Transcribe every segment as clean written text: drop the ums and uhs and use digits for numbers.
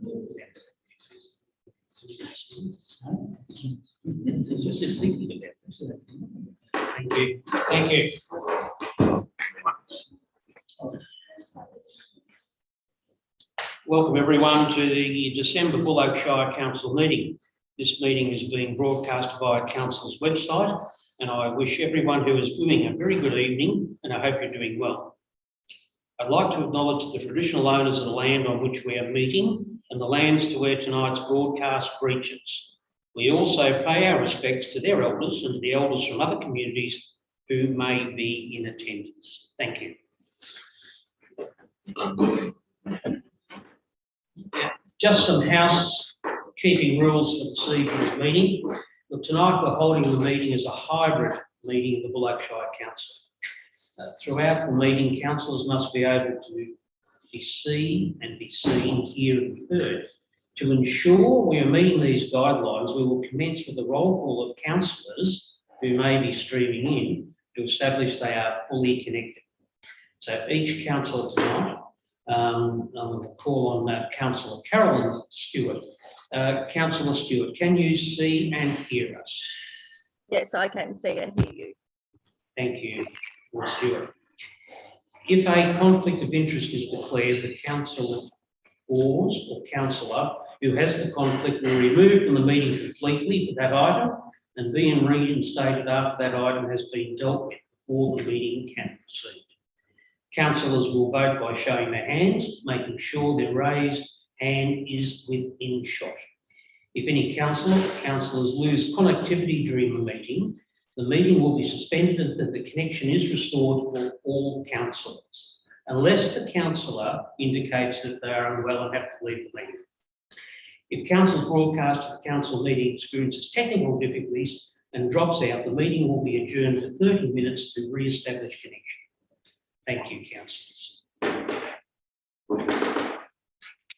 Just thinking about this. Thank you. Thank you. Welcome everyone to the December Buloke Shire Council meeting. This meeting is being broadcast via Council's website, and I wish everyone who is viewing a very good evening, and I hope you're doing well. I'd like to acknowledge the traditional owners of the land on which we are meeting and the lands to where tonight's broadcast reaches. We also pay our respects to their elders and to the elders from other communities who may be in attendance. Thank you. Just some housekeeping rules for this evening's meeting. Look, tonight we're holding the meeting as a hybrid meeting of the Buloke Shire Council. Throughout the meeting, councillors must be able to be seen, hear and heard. To ensure we are meeting these guidelines, we will commence with a roll call of councillors who may be streaming in to establish they are fully connected. So each councillor tonight, I'm going to call on Councillor Carolyn Stewart. Councillor Stewart, can you see and hear us? Yes, I can see and hear you. Thank you, Ms. Stewart. If a conflict of interest is declared, the councillor or councillor who has the conflict will be removed from the meeting completely for that item and be reinstated after that item has been dealt with before the meeting can proceed. Councillors will vote by showing their hands, making sure their raised hand is within shot. If any councillor or councillors lose connectivity during the meeting will be suspended until the connection is restored for all councillors, unless the councillor indicates that they are unwell and have to leave the meeting. If council's broadcast of the council meeting experiences technical difficulties and drops out, the meeting will be adjourned for 30 minutes to re-establish connection. Thank you, councillors.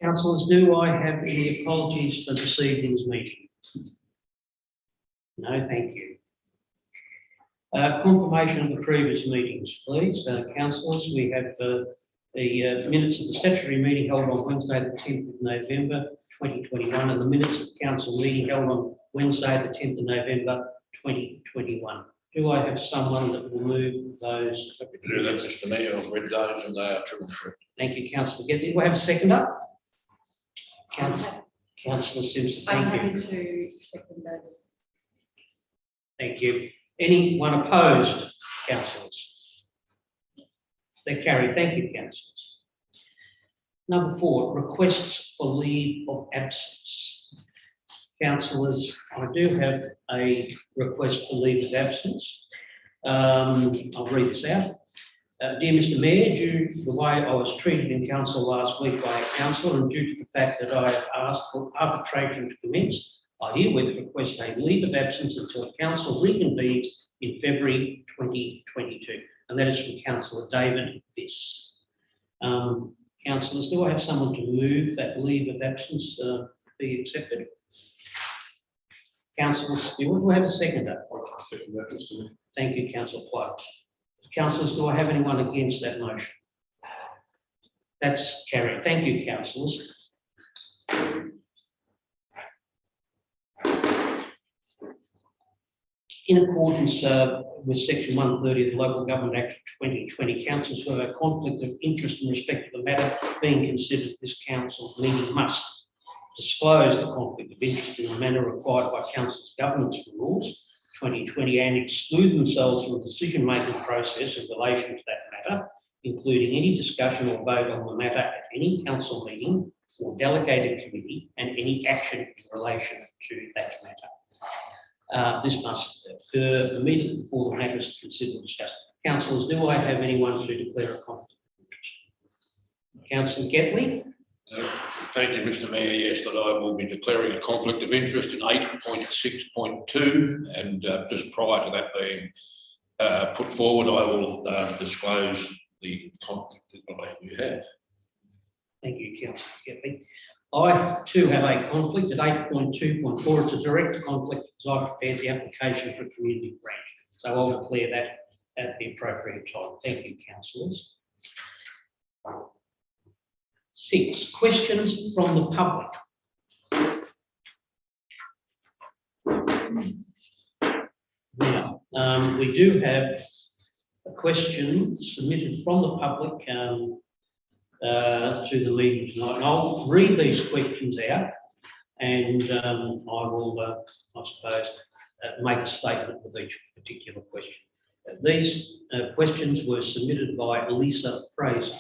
Councillors, do I have any apologies for this evening's meeting? No, thank you. Confirmation of the previous meetings, please. Councillors, we have the minutes of the statutory meeting held on Wednesday the 10th of November 2021 and the minutes of the council meeting held on Wednesday the 10th of November 2021. Do I have someone that will move those? Happy to do that, Mr. Mayor. I've read those and they are true and correct. Thank you, Councillor Getley. Do I have a seconder? Councillor Simpson, thank you. I'm happy to second those. Thank you. Anyone opposed, councillors? They carry. Thank you, councillors. Number 4, requests for leave of absence. Councillors, I do have a request for leave of absence. I'll read this out. Dear Mr. Mayor, due to the way I was treated in council last week by a councillor and due to the fact that I have asked for arbitration to commence, I herewith request a leave of absence until council reconvenes in February 2022. And that is from Councillor David Viss. Councillors, do I have someone to move that leave of absence be accepted? Councillor Stewart, do I have a seconder? I second that, Mr. Mayor. Thank you, Councillor Clark. Councillors, do I have anyone against that motion? That's carried. Thank you, councillors. In accordance with Section 130 of the Local Government Act 2020, councillors who have a conflict of interest in respect of the matter being considered at this council meeting must disclose the conflict of interest in the manner required by council's governance rules 2020 and exclude themselves from the decision-making process in relation to that matter, including any discussion or vote on the matter at any council meeting or delegated committee and any action in relation to that matter. This must occur immediately before the matter is considered and discussed. Councillors, do I have anyone to declare a conflict of interest? Councillor Getley? Thank you, Mr. Mayor. Yes, that I will be declaring a conflict of interest in 8.6.2, and just prior to that being put forward, I will disclose the conflict that you have. Thank you, Councillor Getley. I too have a conflict at 8.2.4. It's a direct conflict because I've prepared the application for a community grant. So I'll declare that at the appropriate time. Thank you, councillors. 6, questions from the public. Now, we do have a question submitted from the public to the meeting tonight. And I'll read these questions out and I will, I suppose, make a statement with each particular question. These questions were submitted by Lisa Fraser.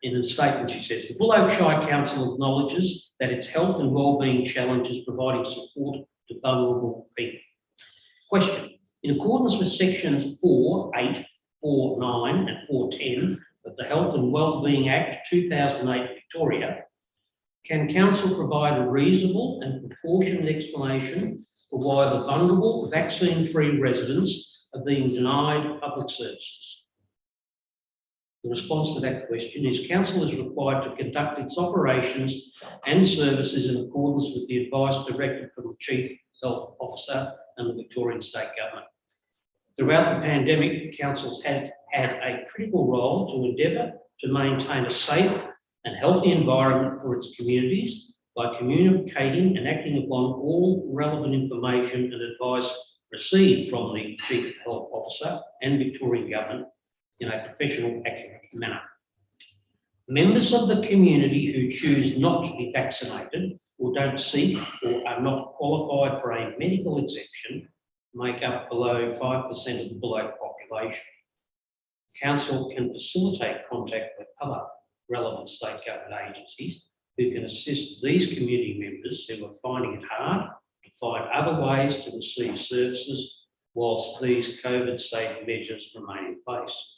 In a statement, she says, the Buloke Shire Council acknowledges that its health and wellbeing challenges providing support to vulnerable people. Question. In accordance with sections 4.8, 4.9 and 4.10 of the Health and Wellbeing Act 2008 Victoria, can Council provide a reasonable and proportionate explanation for why the vulnerable vaccine-free residents are being denied public services? The response to that question is Council is required to conduct its operations and services in accordance with the advice directed from the Chief Health Officer and the Victorian State Government. Throughout the pandemic, Council's had a critical role to endeavour to maintain a safe and healthy environment for its communities by communicating and acting upon all relevant information and advice received from the Chief Health Officer and Victorian Government in a professional, accurate manner. Members of the community who choose not to be vaccinated or don't seek or are not qualified for a medical exemption make up below 5% of the Buloke population. Council can facilitate contact with other relevant state government agencies who can assist these community members who are finding it hard to find other ways to receive services whilst these COVID-safe measures remain in place.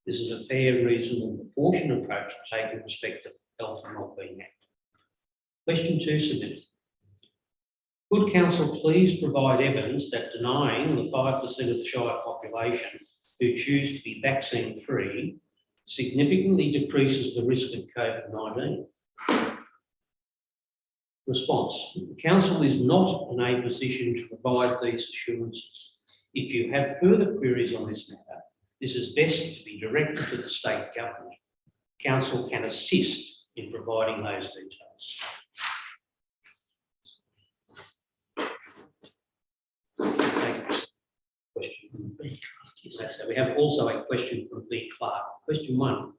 This is a fair, reasonable, proportionate approach to take in respect of the Health and Wellbeing Act. Question 2 submitted. Could Council please provide evidence that denying the 5% of the Shire population who choose to be vaccine-free significantly decreases the risk of COVID-19? Response. The Council is not in a position to provide these assurances. If you have further queries on this matter, this is best to be directed to the state government. Council can assist in providing those details. Question from B. So we have also a question from B. Clark. Question 1.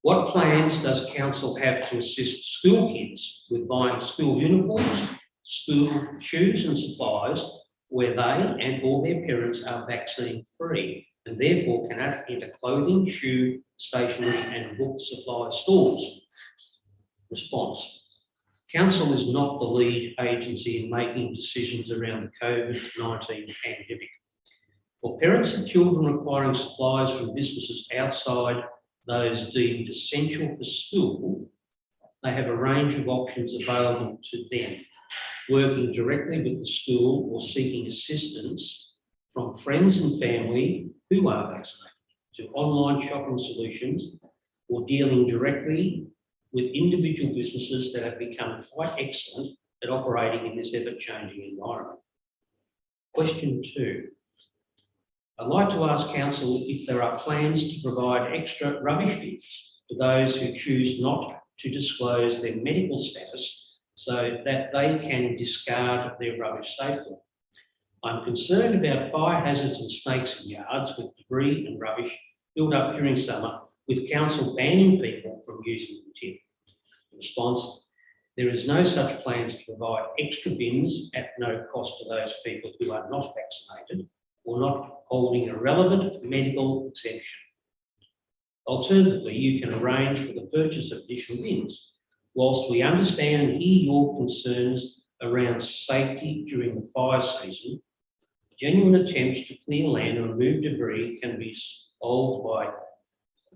What plans does Council have to assist school kids with buying school uniforms, school shoes and supplies where they and or their parents are vaccine free and therefore cannot enter clothing, shoe, stationery and book supply stores? Response. Council is not the lead agency in making decisions around the COVID-19 pandemic. For parents of children requiring supplies from businesses outside those deemed essential for school, they have a range of options available to them, working directly with the school or seeking assistance from friends and family who are vaccinated, to online shopping solutions or dealing directly with individual businesses that have become quite excellent at operating in this ever-changing environment. Question 2. I'd like to ask Council if there are plans to provide extra rubbish bins to those who choose not to disclose their medical status so that they can discard their rubbish safely. I'm concerned about fire hazards and snakes in yards with debris and rubbish built up during summer, with Council banning people from using the tip. Response. There is no such plans to provide extra bins at no cost to those people who are not vaccinated or not holding a relevant medical exemption. Alternatively, you can arrange for the purchase of additional bins. Whilst we understand and hear your concerns around safety during the fire season, genuine attempts to clear land and remove debris can be solved by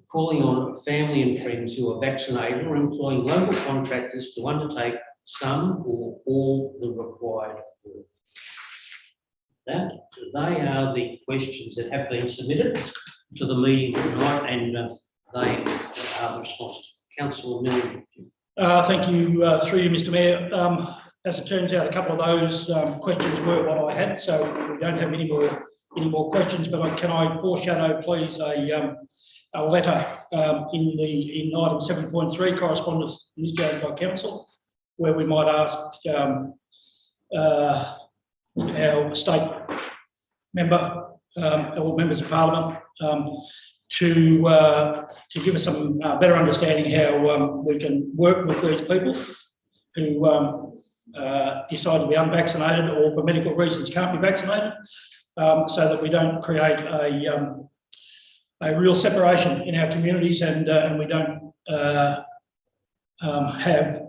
calling on family and friends who are vaccinated or employing local contractors to undertake some or all the required work. They are the questions that have been submitted to the meeting tonight, and they are the responses. Councillor Milne. Thank you, through you, Mr. Mayor. As it turns out, a couple of those questions were what I had, so we don't have any more questions. But can I foreshadow, please, a letter in item 7.3, correspondence initiated by council, where we might ask our state member or members of parliament to give us some better understanding how we can work with these people who decide to be unvaccinated or for medical reasons can't be vaccinated, so that we don't create a real separation in our communities and we don't have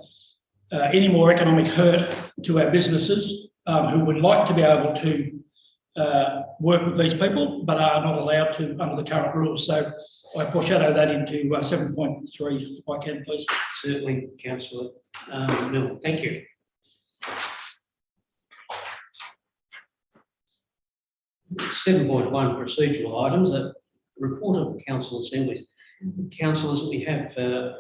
any more economic hurt to our businesses who would like to be able to work with these people but are not allowed to under the current rules. So I foreshadow that into 7.3, if I can, please. Certainly, Councillor Milne. Thank you. Seven point one procedural items. A report of the council assemblies. Councillors, we have a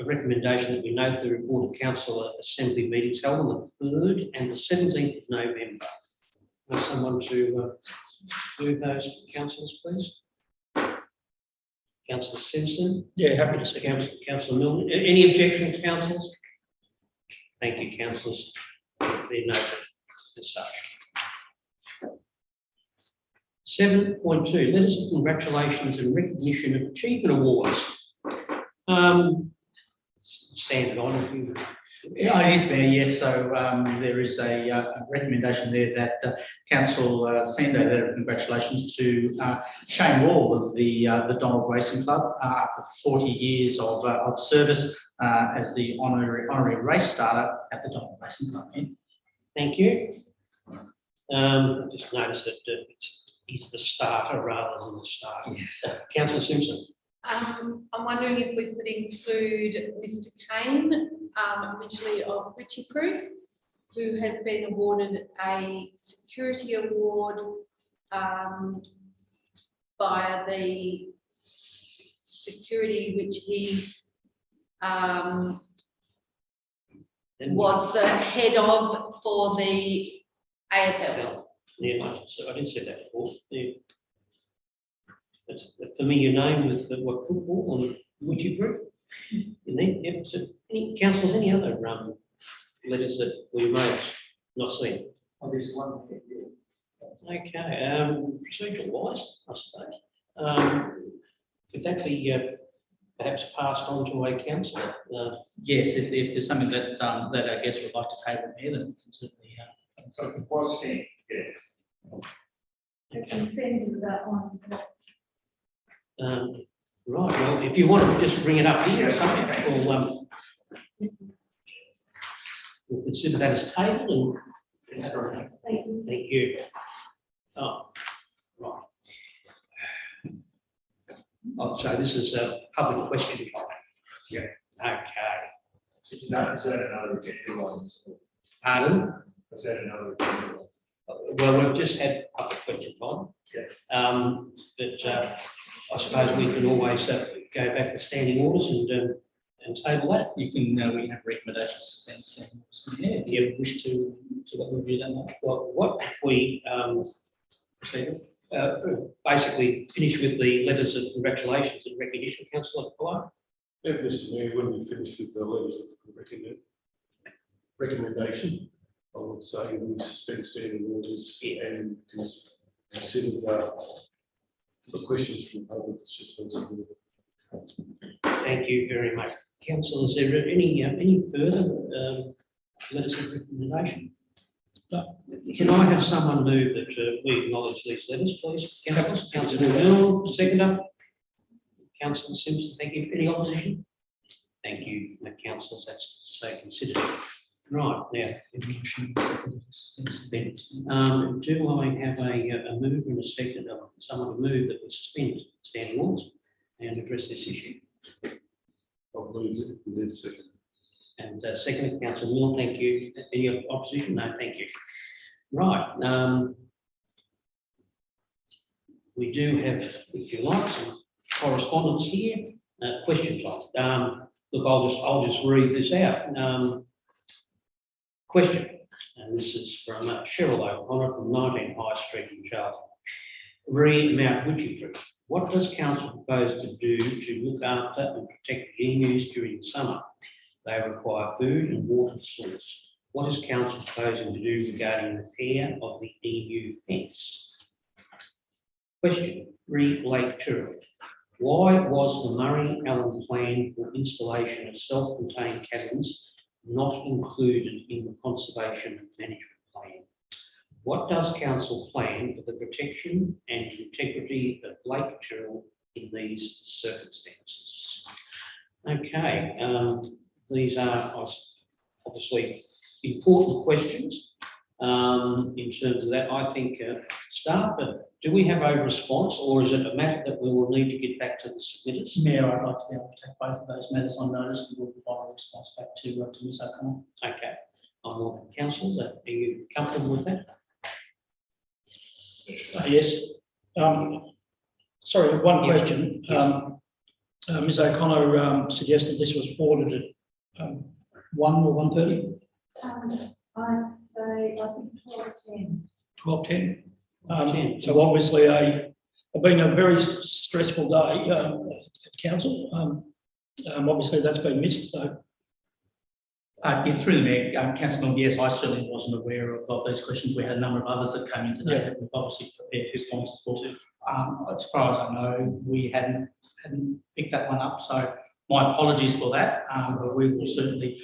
recommendation that we note the report of council assembly meetings held on the 3rd and the 17th of November. Ask someone to do those, councillors, please. Councillor Simpson. Yeah, happy to see. Councillor Milne. Any objections, councillors? Thank you, councillors. They're noted as such. 7.2, letters of congratulations and recognition of achievement awards. Standard on. Yes, Mayor, yes. So there is a recommendation there that council send a letter of congratulations to Shane Wall of the Donald Racing Club for 40 years of service as the honorary race starter at the Donald Racing Club. Yeah. Thank you. I just noticed that he's the starter rather than the starter. Yes. Councillor Simpson. I'm wondering if we could include Mr. Kane, originally of Witchy Proof, who has been awarded a security award via the security which he was the head of for the AFL. Yeah, so I did say that before. Yeah. That's a familiar name with what football and Witchy Proof. In there, yeah. So any councillors, any other letters that we may have not seen? Oh, there's one. Okay, procedural wise, I suppose. Could that be perhaps passed on to a councillor? Yes, if there's something that that I guess would like to table here, then we can certainly. So it was sent, yeah. I can send you that one. Right, well, if you want to just bring it up here or something, we'll consider that as tabled. And Thank you. thank you. Oh, right. Oh, so this is a public question time. Yeah. Okay. Is that another agenda one? Pardon? Is that another agenda one? Well, we've just had public question time. Yeah. But I suppose we can always go back to standing orders and table that. You can we have recommendations and If you wish to review that. Well, what if we basically finish with the letters of congratulations and recognition, Councillor Buloke? Yeah, Mr. Mayor, when we finish with the letters of recommendation, I would say we suspend standing orders and consider the questions from the public that's just been submitted. Thank you very much. Councillor, is there any further letters of recommendation? No. Can I have someone move that we acknowledge these letters, please? Councillors, Councillor Milne, seconder. Councillor Simpson, thank you. Any opposition? Thank you, councillors. That's so considered. Right, now, do I have a move and a second of someone to move that would suspend standing orders and address this issue? I'll move it. We need a second. And second, Councillor Milne, thank you. Any opposition? No, thank you. Right. We do have, if you like, some correspondence here. Question time. Look, I'll just read this out. Question, and this is from Cheryl O'Connor from 19 High Street in Charlton. Re Mount Witchy Proof. What does council propose to do to look after and protect the emus during the summer? They require food and water source. What is council proposing to do regarding repair of the emu fence? Question, relate to it. Why was the Murray Allen plan for installation of self-contained cabins not included in the conservation management plan? What does council plan for the protection and integrity of Lake Tyrrell in these circumstances? Okay, these are obviously important questions. In terms of that, I think staff, do we have a response, or is it a matter that we will need to get back to the submitters? Mayor, I'd like to be able to take both of those matters on notice and we'll provide a response back to Ms O'Connor. Okay, I'm on council. Are you comfortable with that? Yes. Sorry, one question. Ms O'Connor suggested this was forwarded at 1 or 1:30? I'd say, I think 12:10. 12:10. So obviously been a very stressful day at council. Obviously that's been missed, so. Yeah, through the Mayor, Councillor, yes, I certainly wasn't aware of these questions. We had a number of others that came in today that we've obviously prepared responses for. As far as I know, we hadn't picked that one up, so my apologies for that. But we will certainly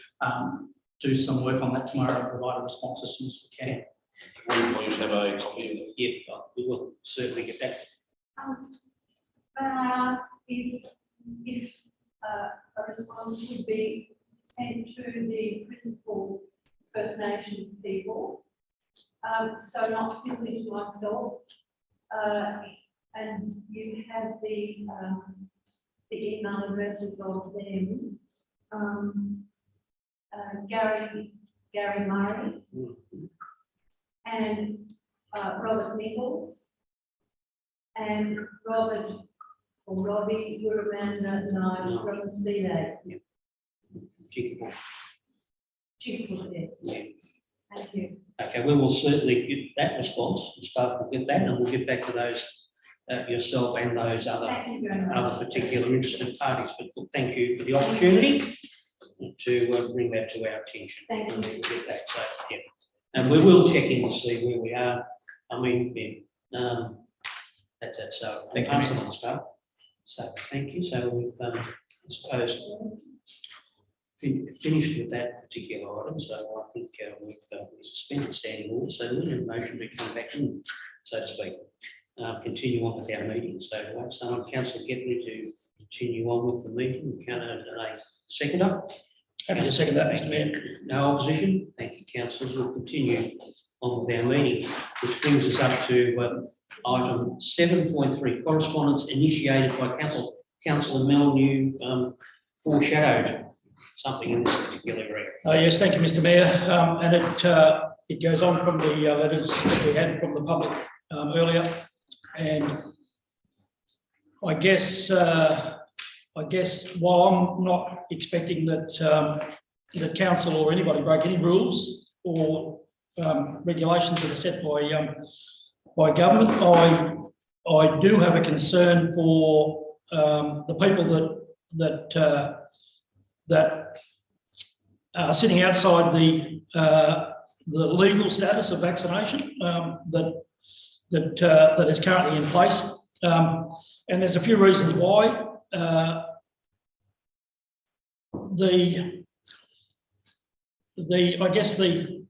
do some work on that tomorrow and provide a response as soon as we can. Will you please have a copy of it? Yeah, we will certainly get that. If a response would be sent to the principal First Nations people, so not simply to myself, and you have the email addresses of them, Gary Murray and Robert Nichols and Robbie Wuramanda Knight from C-Day. Chickable. Yes. Yeah. Thank you. Okay, we will certainly get that response. The staff will get that, and we'll get back to those yourself and those Thank you very much. other particular interested parties. But thank you for the opportunity to bring that to our attention. Thank you. And we'll get that, so, yeah. And we will check in to see where we are. I mean, that's it. So Thank you, pass it on, staff. So thank you. So we've, I suppose, finished with that particular item. So I think we've suspended standing order. So we need a motion to come back in, so to speak. Continue on with our meeting. So once Councillor Gethley to continue on with the meeting, can I second up? Happy to second that, Mr Mayor. No opposition? Thank you, councillors. We'll continue on with our meeting, which brings us up to item 7.3, correspondence initiated by Councillor Mel New, foreshadowed something in this particular area. Yes, thank you, Mr Mayor. And it goes on from the letters that we had from the public earlier. And I guess while I'm not expecting that the council or anybody break any rules or regulations that are set by government, I do have a concern for the people that are sitting outside the legal status of vaccination that is currently in place, and there's a few reasons why. I guess the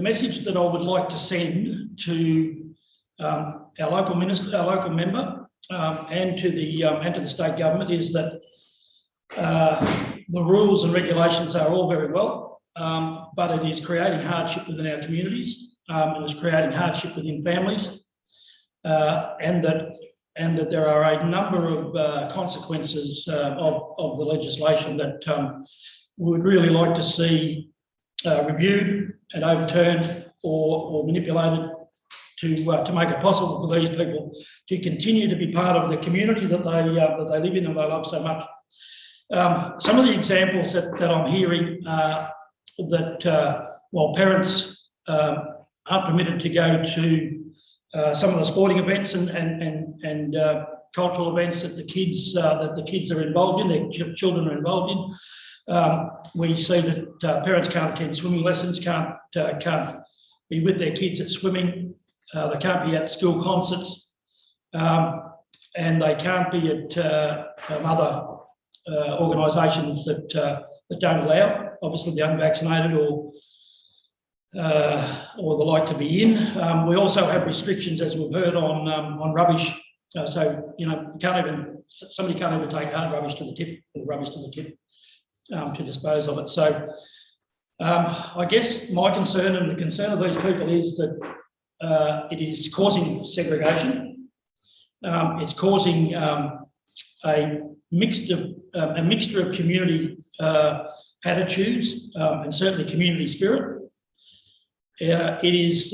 message that I would like to send to our local minister, our local member, and to the state government is that the rules and regulations are all very well, but it is creating hardship within our communities. It is creating hardship within families, and that there are a number of consequences of the legislation that we would really like to see reviewed and overturned or manipulated to make it possible for these people to continue to be part of the community that they live in and they love so much. Some of the examples that I'm hearing that while parents aren't permitted to go to some of the sporting events and cultural events that the kids are involved in, their children are involved in. We see that parents can't attend swimming lessons, can't be with their kids at swimming, they can't be at school concerts, and they can't be at other organisations that don't allow, obviously the unvaccinated or the like to be in. We also have restrictions, as we've heard, on rubbish. So you know, somebody can't even take hard rubbish to the tip, or rubbish to the tip to dispose of it. So I guess my concern and the concern of these people is that it is causing segregation. It's causing a mixture of community attitudes and certainly community spirit. It is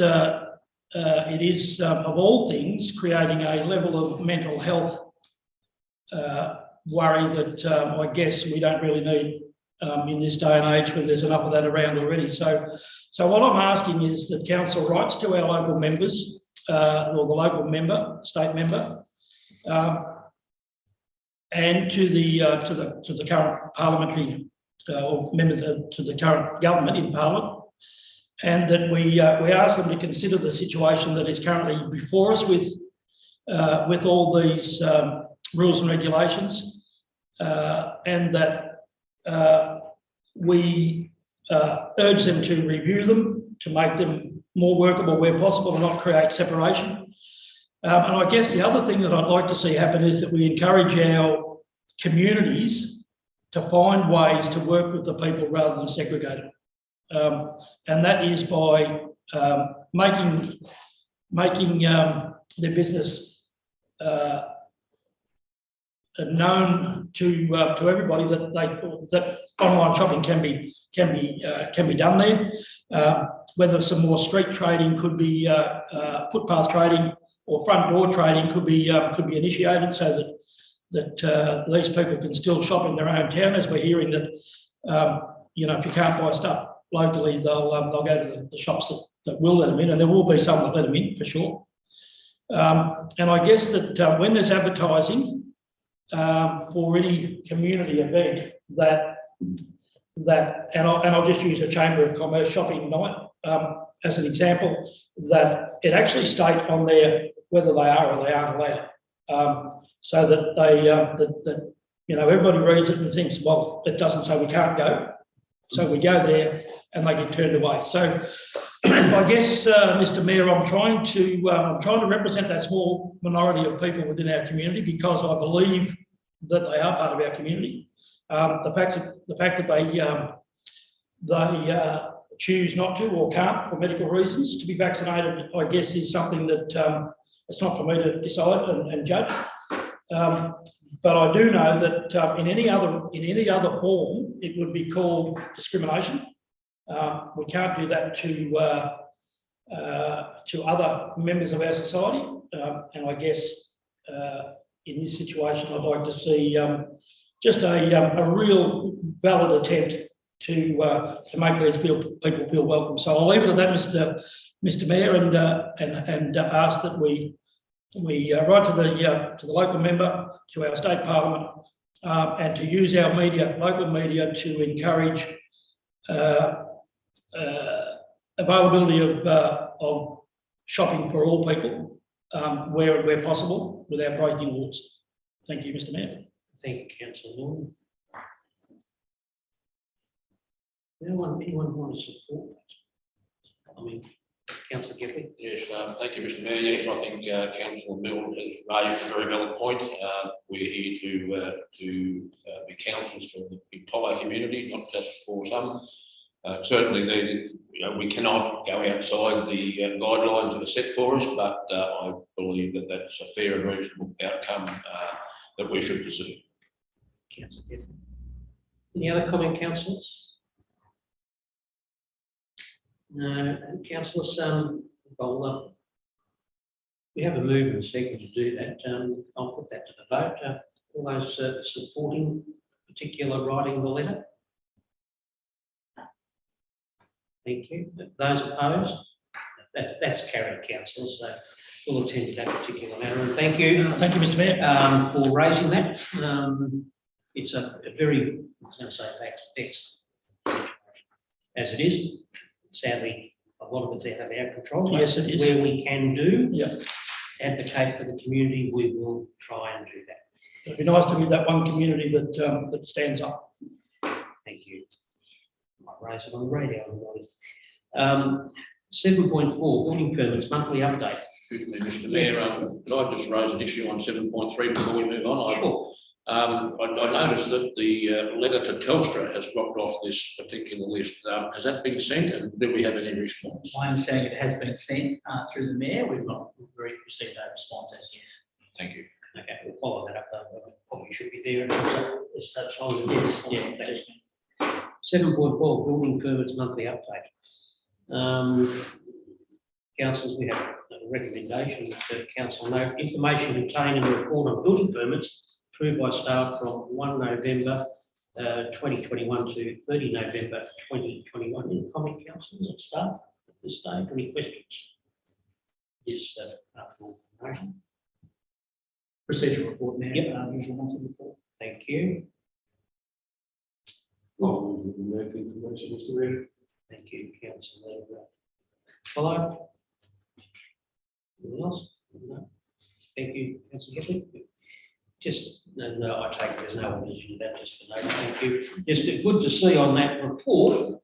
of all things creating a level of mental health worry that I guess we don't really need in this day and age when there's enough of that around already. So what I'm asking is that council writes to our local members or the local member, state member, and to the current parliamentary or members to the current government in Parliament, and that we ask them to consider the situation that is currently before us with all these rules and regulations, and that we urge them to review them, to make them more workable where possible and not create separation. And I guess the other thing that I'd like to see happen is that we encourage our communities to find ways to work with the people rather than segregate them. And that is by making their business known to everybody that online shopping can be done there. Whether some more street trading could be footpath trading or front door trading could be initiated, so that these people can still shop in their own town, as we're hearing that you know, if you can't buy stuff locally, they'll go to the shops that will let them in, and there will be some that let them in for sure. And I guess that when there's advertising for any community event, and I'll just use a Chamber of Commerce shopping night as an example, that it actually state on there whether they are or they aren't allowed, so that they that you know, everybody reads it and thinks, well, it doesn't say we can't go, so we go there and they get turned away. So I guess, Mr. Mayor, I'm trying to represent that small minority of people within our community, because I believe that they are part of our community. The fact that they choose not to or can't for medical reasons to be vaccinated, I guess, is something that it's not for me to decide and judge. But I do know that in any other form, it would be called discrimination. We can't do that to other members of our society, and I guess in this situation, I'd like to see just a real valid attempt to make these people feel welcome. So I'll leave it at that, Mr. Mayor, and ask that we write to the local member, to our state parliament, and to use our media, local media, to encourage availability of shopping for all people where possible without breaking laws. Thank you, Mr. Mayor. Thank you, Councillor Norman. Anyone want to support that? I mean, Councillor Gepley. Yes, thank you, Mr. Mayor. Yes, I think Councillor Milne has raised a very valid point. We're here to be councillors for the entire community, not just for some. Certainly, we cannot go outside the guidelines that are set for us, but I believe that that's a fair and reasonable outcome that we should pursue. Councillor Gepley. Any other comment, councillors? No, councillors, we have a move and a second to do that. I'll put that to the vote. All those supporting particular writing of the letter? Thank you. Those opposed? That's carried, councillors. So will attend to that particular matter, and thank you. Thank you, Mr Mayor. For raising that. It's a very, I was going to say, vexed situation as it is. Sadly, a lot of it's out of our control. but Yes, it is. Where we can do, Yeah. advocate for the community, we will try and do that. It'd be nice to be that one community that stands up. Thank you. Might raise it on the radio. 7.4, building permits, monthly update. Excuse me, Mr Mayor, could I just raise an issue on 7.3 before we move on? Sure. I noticed that the letter to Telstra has dropped off this particular list. Has that been sent, and do we have any response? My understanding it has been sent through the mayor. We've not received a response as yet. Thank you. Okay, we'll follow that up though. Probably should be there. And also, it's touched on. Yes, yeah. 7.4, building permits, monthly update. Councillors, we have a recommendation that council note information contained in the report on building permits approved by staff from 1 November 2021 to 30 November 2021. Any comment, councillors and staff at this stage? Any questions? Yes, motion. Procedural report, Mayor. Yep. Usual monthly report. Thank you. Well, we will make information, Mr Mayor. Thank you, councillor. Follow. Anyone else? No. Thank you, councillor Gifford. Just, no, I take it there's no opposition to that, just for note. Thank you. Just good to see on that report.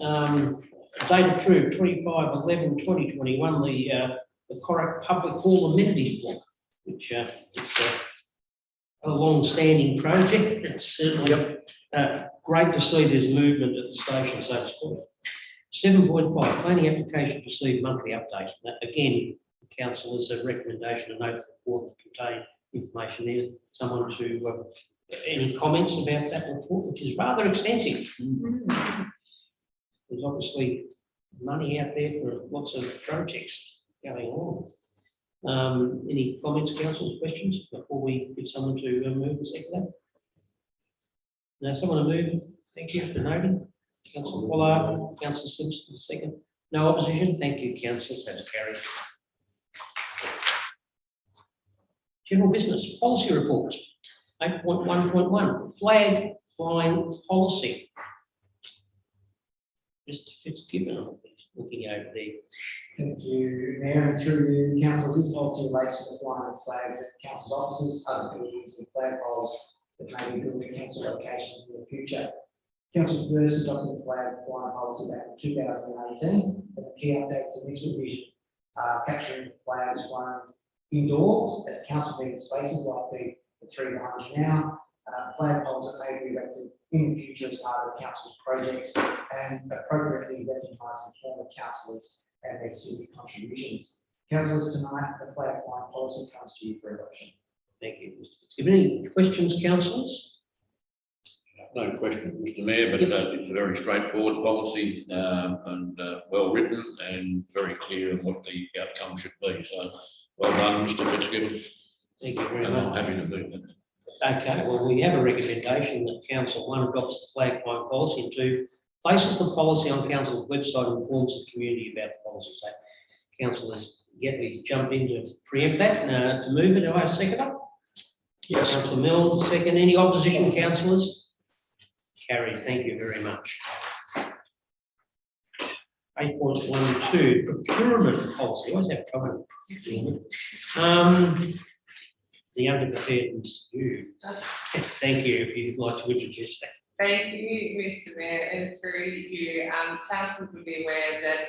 Date approved 25/11/2021, the Corrick Public Hall Amenities Block, which is a long-standing project. It's certainly great to see there's movement at the station, so to speak. 7.5, planning application to receive monthly update. Again, council is a recommendation to note the report that contain information there. Someone to, any comments about that report, which is rather extensive. There's obviously money out there for lots of projects going on. Any comments, council, questions before we get someone to move the second that? No, someone to move. Thank you for noting. Councillor Pollard, Councillor Simpson, second. No opposition. Thank you, councillors. That's carried. General business policy reports. 8.1.1 flag flying policy. Mr. Fitzgibbon, looking over there. Thank you, Mayor, and through you, council, this policy relates to the flying of flags at council's offices, other buildings and flagpoles that may be built at council locations in the future. Council first adopted the flag flying policy back in 2018, and the key updates in this revision are capturing flags flown indoors at council meeting spaces like the three behind you now, flagpoles that may be erected in the future as part of council's projects, and appropriately recognising former councillors and their civic contributions. Councillors, tonight the flag flying policy comes to you for adoption. Thank you, Mr. Fitzgibbon. Any questions, councillors? No question, Mr Mayor, but it's a very straightforward policy and well written and very clear on what the outcome should be. So well done, Mr Fitzgibbon. Thank you very And I'm much. happy to do that. Okay, well, we have a recommendation that council, 1, adopts the flag flying policy, and 2, places the policy on council's website and informs the community about the policy. So councillors get me to jump in to preempt that, to move it. Do I second it? Yes. Councillor Milne, second. Any opposition, councillors? Carried. Thank you very much. 8.12, procurement policy. I always have trouble with procurement. The underpreparedness, you. Thank you, if you'd like to introduce that. Thank you, Mr Mayor, and through you, councillors will be aware that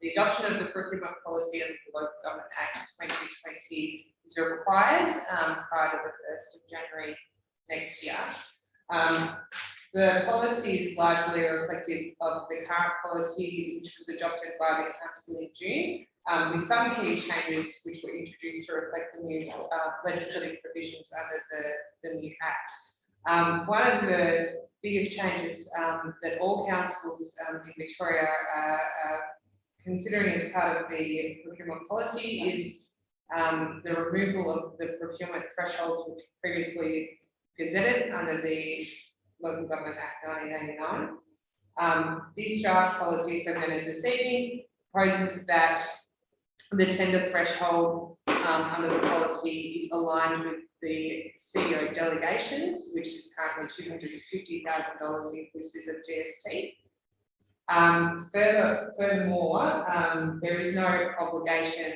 the adoption of the procurement policy under the Local Government Act 2020 is required prior to the 1st of January next year. The policy is largely reflective of the current policy, which was adopted by the council in June, with some key changes which were introduced to reflect the new legislative provisions under the new Act. One of the biggest changes that all councils in Victoria are considering as part of the procurement policy is the removal of the procurement thresholds which previously gazetted under the Local Government Act 1989. This draft policy presented this evening proposes that the tender threshold under the policy is aligned with the CEO delegations, which is currently $250,000 inclusive of GST. Furthermore, there is no obligation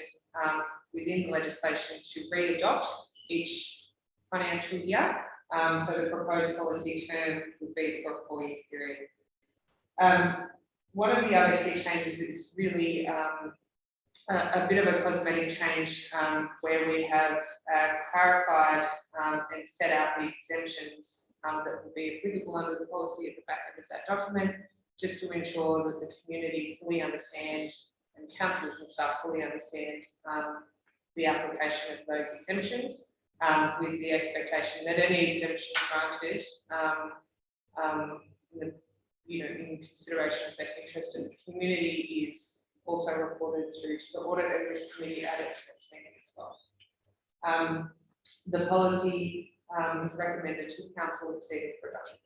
within the legislation to re-adopt each financial year. So the proposed policy term would be for a 4-year period. One of the other key changes is really a bit of a cosmetic change where we have clarified and set out the exemptions that will be applicable under the policy at the back end of that document, just to ensure that the community fully understand and councillors and staff fully understand the application of those exemptions, with the expectation that any exemption granted in consideration of best interest of the community is also reported through to the Audit and Risk Committee at its next meeting as well. The policy is recommended to council this evening for adoption.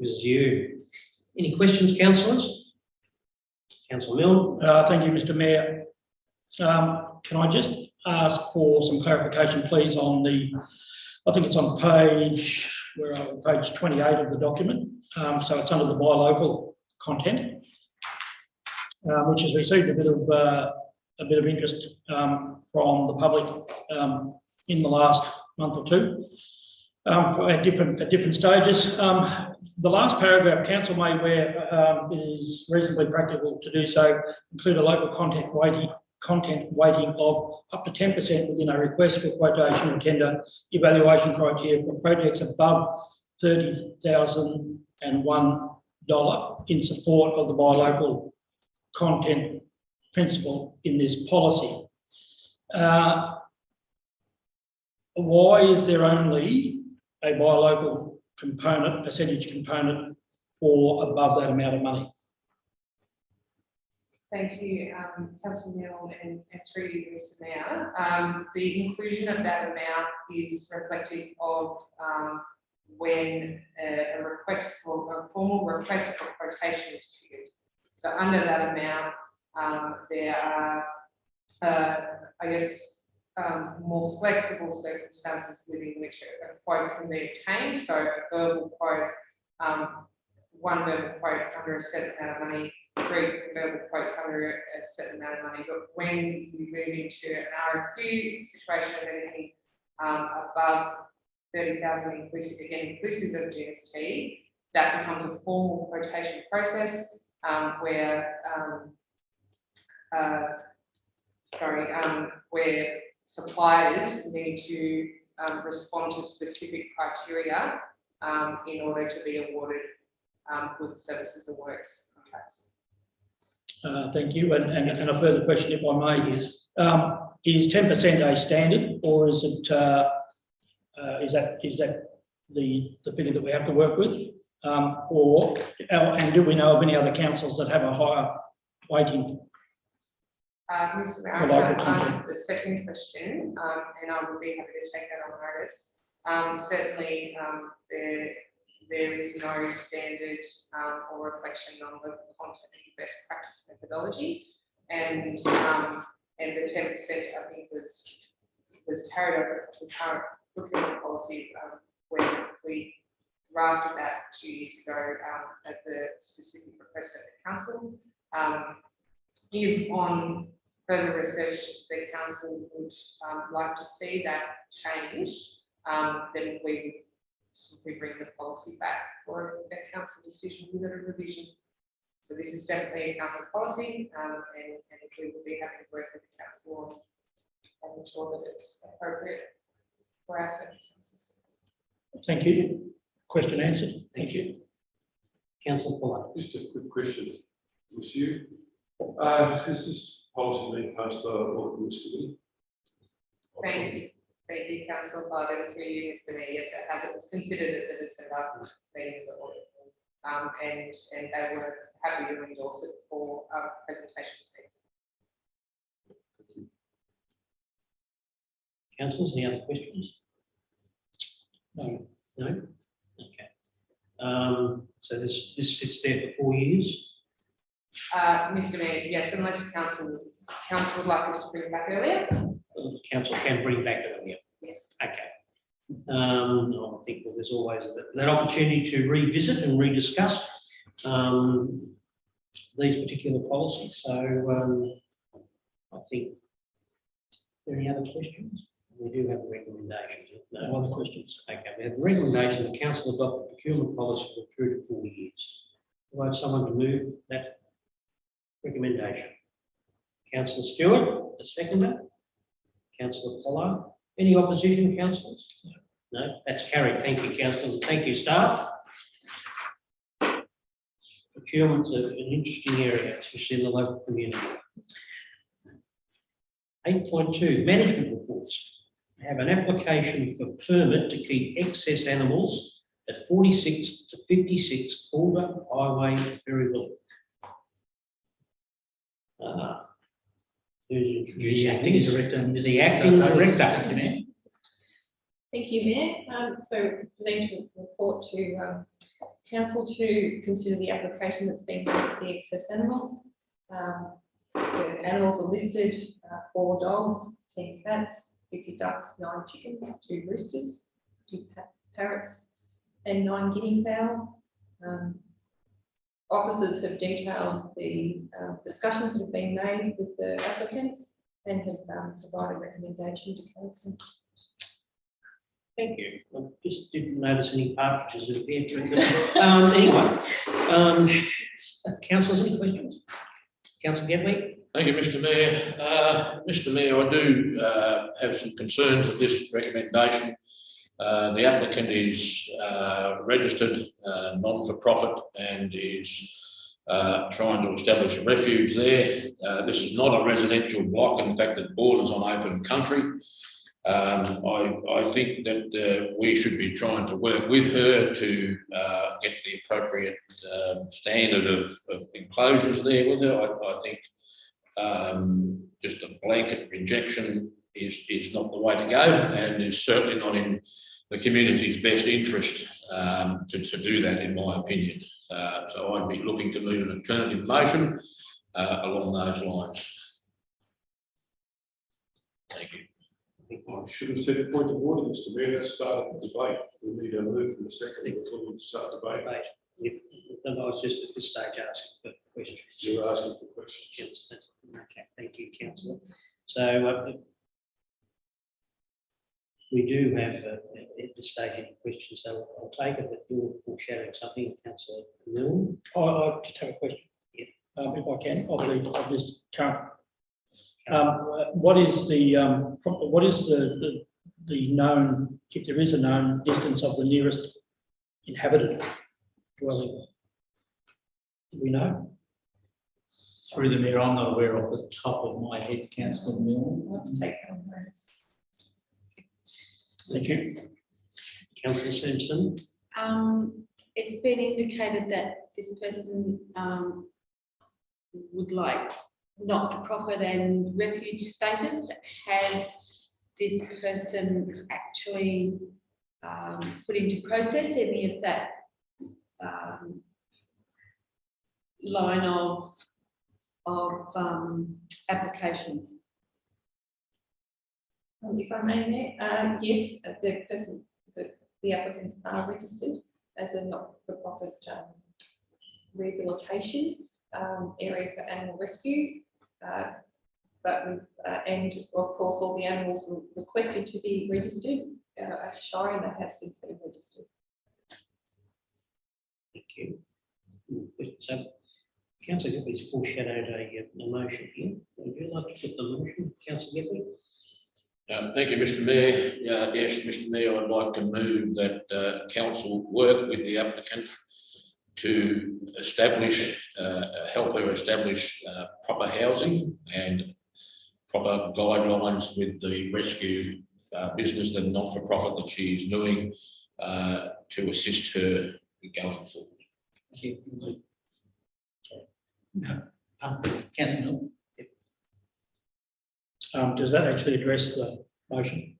Mrs. Yu. Any questions, councillors? Councillor Milne. Thank you, Mr. Mayor. Can I just ask for some clarification, please, on I think it's on page 28 of the document. So it's under the buy local content, which has received a bit of interest from the public in the last month or two at different stages. The last paragraph, council may, where it is reasonably practical to do so, include a local content weighting of up to 10% within a request for quotation or tender evaluation criteria for projects above $30,001 in support of the buy local content principle in this policy. Why is there only a buy local percentage component for above that amount of money? Thank you, Councillor Milne, and through you, Mr. Mayor. The inclusion of that amount is reflective of when a formal request for quotation is triggered. So under that amount, there are, I guess, more flexible circumstances within which a quote can be obtained. So a verbal quote, one verbal quote under a certain amount of money, 3 verbal quotes under a certain amount of money. But when you move into an RFQ situation of anything above 30,000 inclusive of GST, that becomes a formal quotation process where suppliers need to respond to specific criteria in order to be awarded goods, services, and works contracts. Thank you. And a further question, if I may, is 10% a standard, or is it is that the figure that we have to work with, and do we know of any other councils that have a higher weighting? Mr. Mayor, I can answer the second question, and I would be happy to take that on notice. Certainly, there is no standard or reflection on the content and best practice methodology, and the 10% I think was carried over from current procurement policy when we drafted that 2 years ago at the specific request of the council. If on further research the council would like to see that change, then we would simply bring the policy back for a council decision with a revision. So this is definitely a council policy, and we will be happy to work with the council on ensure that it's appropriate for our circumstances. Thank you. Question answered. Thank you. Councillor Buloke. Just a quick question, Ms. Yu. Is this policy being passed by the Audit and Risk Committee? Thank you, Councillor Biden, through you, Mr. Mayor. Yes, it has. It was considered at the December meeting of the audit, and they were happy to endorse it for presentation this evening. Councillors, any other questions? No. No? Okay. So this sits there for 4 years? Mr. Mayor, yes, unless council council would like us to bring it back earlier. The council can bring back earlier. Yes. Okay. I think that there's always that opportunity to revisit and rediscuss these particular policies. So I think, are there any other questions? We do have a recommendation. No other questions? Okay, we have the recommendation the council adopt the procurement policy for 2 to 4 years. Do I have someone to move that recommendation? Councillor Stewart, the seconder. Councillor Pollard. Any opposition, councillors? No, that's carried. Thank you, councillors. Thank you, staff. Procurement's an interesting area, especially in the local community. 8.2, management reports. Have an application for permit to keep excess animals at 46 to 56 Calder Highway, Berryville. Who's introducing? The acting director. The acting director. Thank you, Mayor. Thank you, Mayor. So presenting a report to council to consider the application that's been made for the excess animals. The animals are listed: 4 dogs, 10 cats, 50 ducks, 9 chickens, 2 roosters, 2 parrots, and 9 guinea fowl. Officers have detailed the discussions that have been made with the applicants and have provided recommendation to council. Thank you. I just didn't notice any partridges in the entry. Anyway, councillors, any questions? Councillor Gedley? Thank you, Mr. Mayor. Mr. Mayor, I do have some concerns with this recommendation. The applicant is registered non-for-profit and is trying to establish a refuge there. This is not a residential block. In fact, it borders on open country. I think that we should be trying to work with her to get the appropriate standard of enclosures there with her. I think just a blanket rejection is not the way to go, and is certainly not in the community's best interest to do that, in my opinion. So I'd be looking to move an alternative motion along those lines. Thank you. I should have said point of order, Mr. Mayor. Let's start the debate. We need a move for the second before we start debate. I was just at this stage asking for questions. You're asking for questions. Okay, thank you, councillor. So we do have at this stage any questions, so I'll take it that you're foreshadowing something, councillor Milne. I just have a question. Yeah. If I can, of this current. What is the known, if there is a known distance of the nearest inhabited dwelling? Do we know? Through the Mayor, I'm not aware off the top of my head, councillor Milne. I'll have to take that on notice. Thank you. Councillor Simpson. It's been indicated that this person would like not-for-profit and refuge status. Has this person actually put into process any of that line of applications? If I may, Mayor, yes, the applicants are registered as a not-for-profit rehabilitation area for animal rescue. But and of course, all the animals were requested to be registered at Shire, and they have since been registered. Thank you. So, councillor Giffey's foreshadowed a motion here. Would you like to put the motion, councillor Giffey? Thank you, Mr. Mayor. Yes, Mr. Mayor, I'd like to move that council work with the applicant to establish, help her establish proper housing and proper guidelines with the rescue business and not-for-profit that she is doing to assist her going forward. Thank you. No. Councillor Milne. Does that actually address the motion?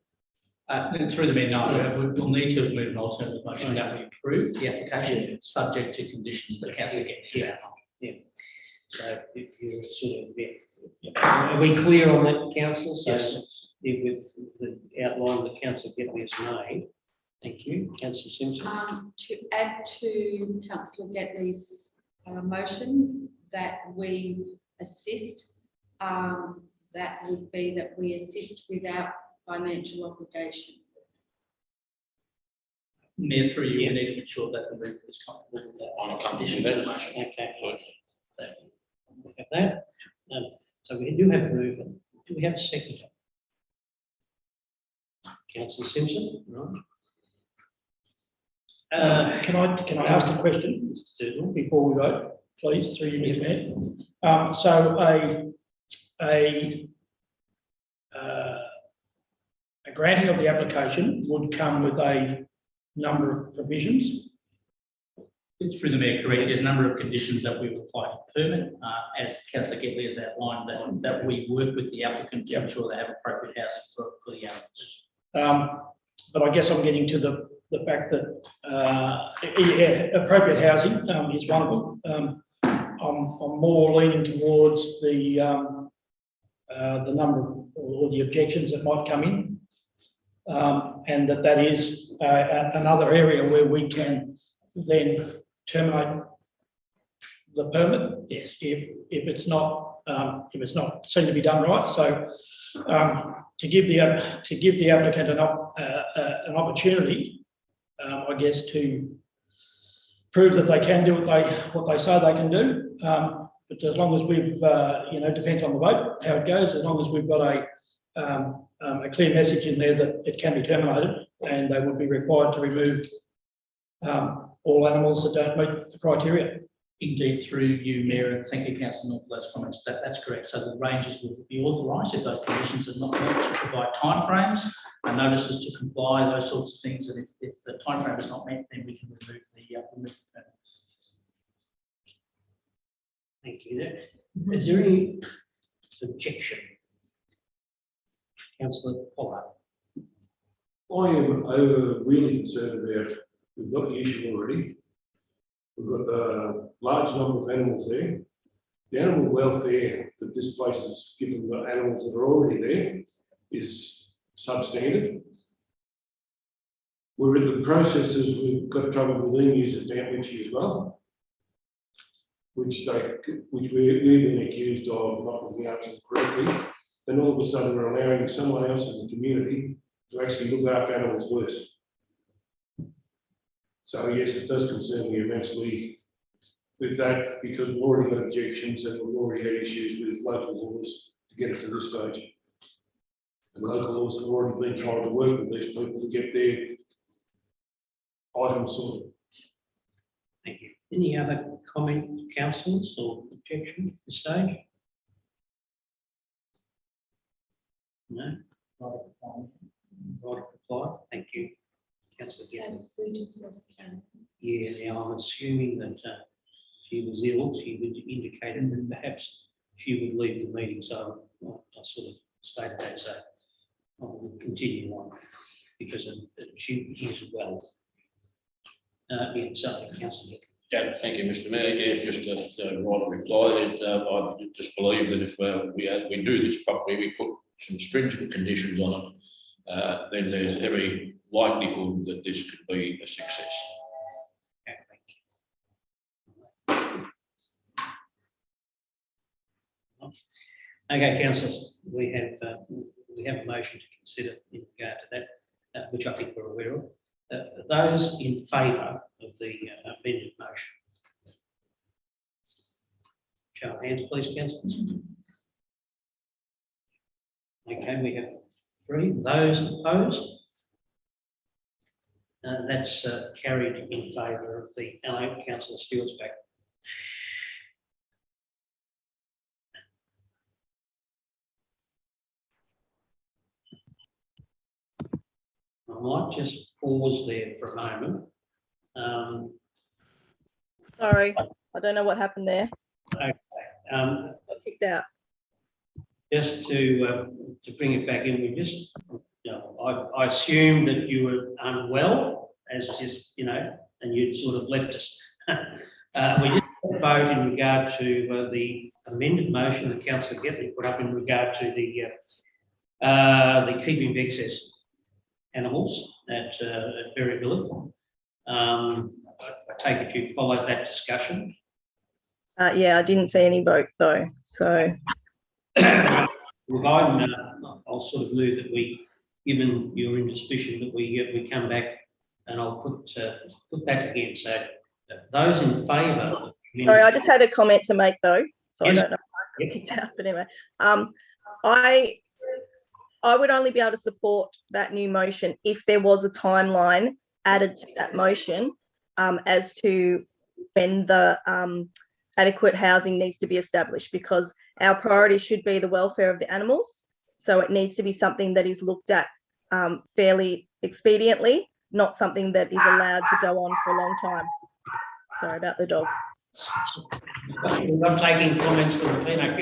Through the Mayor, no, we'll need to move an alternative motion that we approve the application, subject to conditions that council get. Yeah. Yeah. So if you're sort of, yeah. Are we clear on that, council? So with the outline that councillor Getley has made. Thank you. Councillor Simpson. To add to councillor Getley's motion that we assist, that would be that we assist without financial obligation. Mayor, through you, we need to ensure that the member is comfortable with that. On a condition of that motion. Okay. We have that. So we do have a mover. Do we have a second? Councillor Simpson, right? Can I ask a question before we vote, please, through you, Mr. Mayor? So a granting of the application would come with a number of provisions. It's through the Mayor, correct. There's a number of conditions that we've applied for permit, as councillor Getley has outlined, that we work with the applicant to ensure they have appropriate housing for the applicants. But I guess I'm getting to the fact that appropriate housing is one of them. I'm more leaning towards the number or the objections that might come in, and that is another area where we can then terminate the permit. Yes, if it's not seen to be done right. So to give the applicant an opportunity, I guess, to prove that they can do what they say they can do. But as long as we've, depends on the vote, how it goes, as long as we've got a clear message in there that it can be terminated and they would be required to remove all animals that don't meet the criteria. Indeed, through you, Mayor, and thank you, Councillor North, for those comments. That's correct. So the rangers will be authorised if those conditions are not met to provide timeframes and notices to comply, those sorts of things. And if the timeframe is not met, then we can remove the permits. Thank you. Is there any objection? Councillor Pollard. I am really concerned about, we've got the issue already. We've got a large number of animals there. The animal welfare that this place is given the animals that are already there is substandard. We're in the processes, we've got trouble with emus at Mount Ritchie as well, which we've been accused of not looking after them correctly. Then all of a sudden we're allowing someone else in the community to actually look after animals worse. So yes, it does concern me immensely with that, because we've already got objections and we've already had issues with local laws to get it to this stage. And local laws have already been trying to work with these people to get their items sorted. Thank you. Any other comment, councillors, or objection at this stage? No? Right, reply. Thank you. Councillor Getley. We just lost Karen. Yeah, now I'm assuming that she was ill. She would indicated that perhaps she would leave the meeting, so I sort of stated that, so I will continue on because she is well. Yeah, so Councillor Getley. Yeah, thank you, Mr. Mayor. Yes, just to write a reply that I just believe that if we do this properly, we put some stringent conditions on it, then there's every likelihood that this could be a success. Okay, thank you. Okay, councillors, we have a motion to consider in regard to that, which I think we're aware of. Those in favour of the amended motion? Show of hands, please, councillors. Okay, we have 3. Those opposed? That's carried in favour of the Councillor Stewart's back. I might just pause there for a moment. Sorry, I don't know what happened there. Okay, Got kicked out. just to bring it back in, we just, I assumed that you were unwell, as just, and you'd sort of left us. We just vote in regard to the amended motion that Councillor Gethley put up in regard to the keeping of excess animals at Berryville. I take it you followed that discussion. Yeah, I didn't see any vote though, so. Well, I'll sort of move that we, given your indisposition, that we come back and I'll put that again. So those in favour. Sorry, I just had a comment to make though, so Yes. I don't know if I picked out, but anyway. I would only be able to support that new motion if there was a timeline added to that motion as to when the adequate housing needs to be established, because our priority should be the welfare of the animals. So it needs to be something that is looked at fairly expediently, not something that is allowed to go on for a long time. Sorry about the dog. We're not taking comments from the Pino.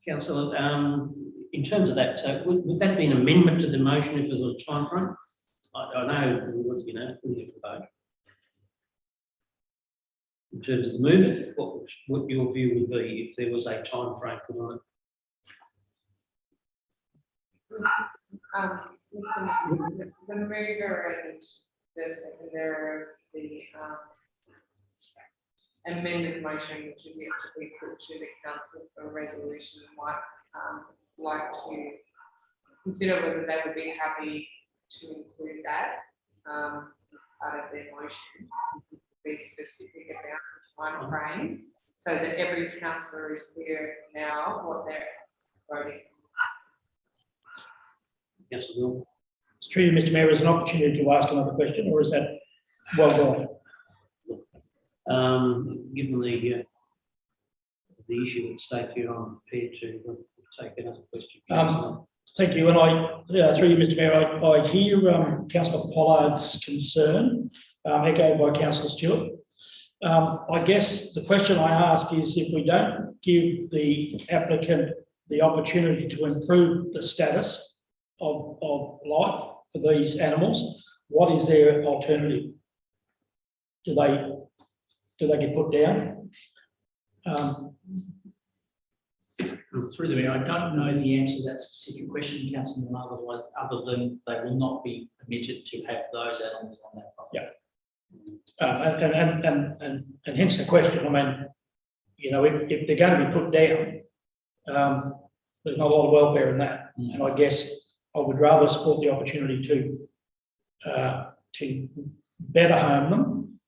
Councillor, in terms of that, so would that be an amendment to the motion if there was a time frame? I know we would, we have to vote. In terms of the movement, what your view would be if there was a time frame put on it? The mover and the seconder, the amended motion, which is yet to be put to the council for a resolution, might like to consider whether they would be happy to include that as part of their motion, be specific about the time frame, so that every councillor is clear now what they're voting. Councillor Will. It's true, Mr. Mayor, is an opportunity to ask another question, or is that well gone? Given the issue at stake here, I'm prepared to take another question. Thank you. And through you, Mr. Mayor, I hear Councillor Pollard's concern, echoed by Councillor Stewart. I guess the question I ask is, if we don't give the applicant the opportunity to improve the status of life for these animals, what is their alternative? Do they get put down? Through the mayor, I don't know the answer to that specific question, Councillor, otherwise, other than they will not be permitted to have those animals on that property. Yeah. And hence the question. I mean, if they're going to be put down, there's not a lot of welfare in that. And I guess I would rather support the opportunity to better home them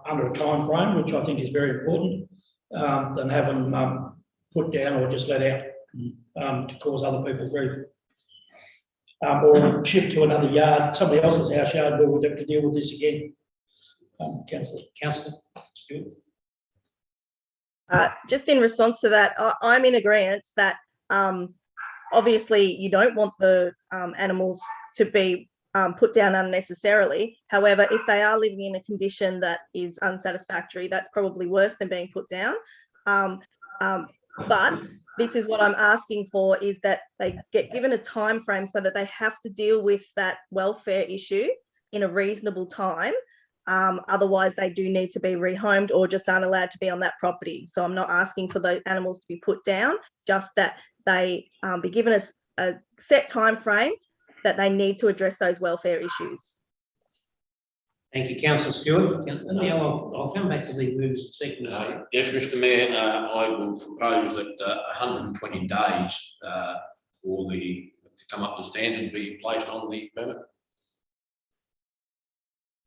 under a time frame, which I think is very important, than have them put down or just let out to cause other people grief. Or shipped to another yard, somebody else's house yard, where we'd have to deal with this again. Councillor Stewart. Just in response to that, I'm in agreement that obviously you don't want the animals to be put down unnecessarily. However, if they are living in a condition that is unsatisfactory, that's probably worse than being put down. But this is what I'm asking for, is that they get given a time frame so that they have to deal with that welfare issue in a reasonable time. Otherwise, they do need to be rehomed or just aren't allowed to be on that property. So I'm not asking for those animals to be put down, just that they be given a set time frame that they need to address those welfare issues. Thank you, Councillor Stewart. I'll come back to these moves in a second. Yes, Mr. Mayor, I will propose that 120 days for to come up to standard be placed on the permit.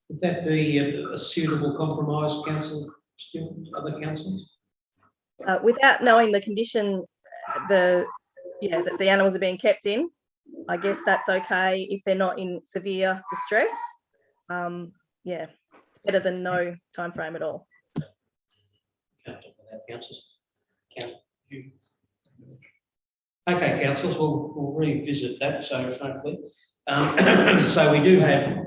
Would that be a suitable compromise, Councillor Stewart, other councillors? Without knowing the condition that the animals are being kept in, I guess that's okay if they're not in severe distress. Yeah, it's better than no time frame at all. Okay, councillors, we'll revisit that. So hopefully, so we do have.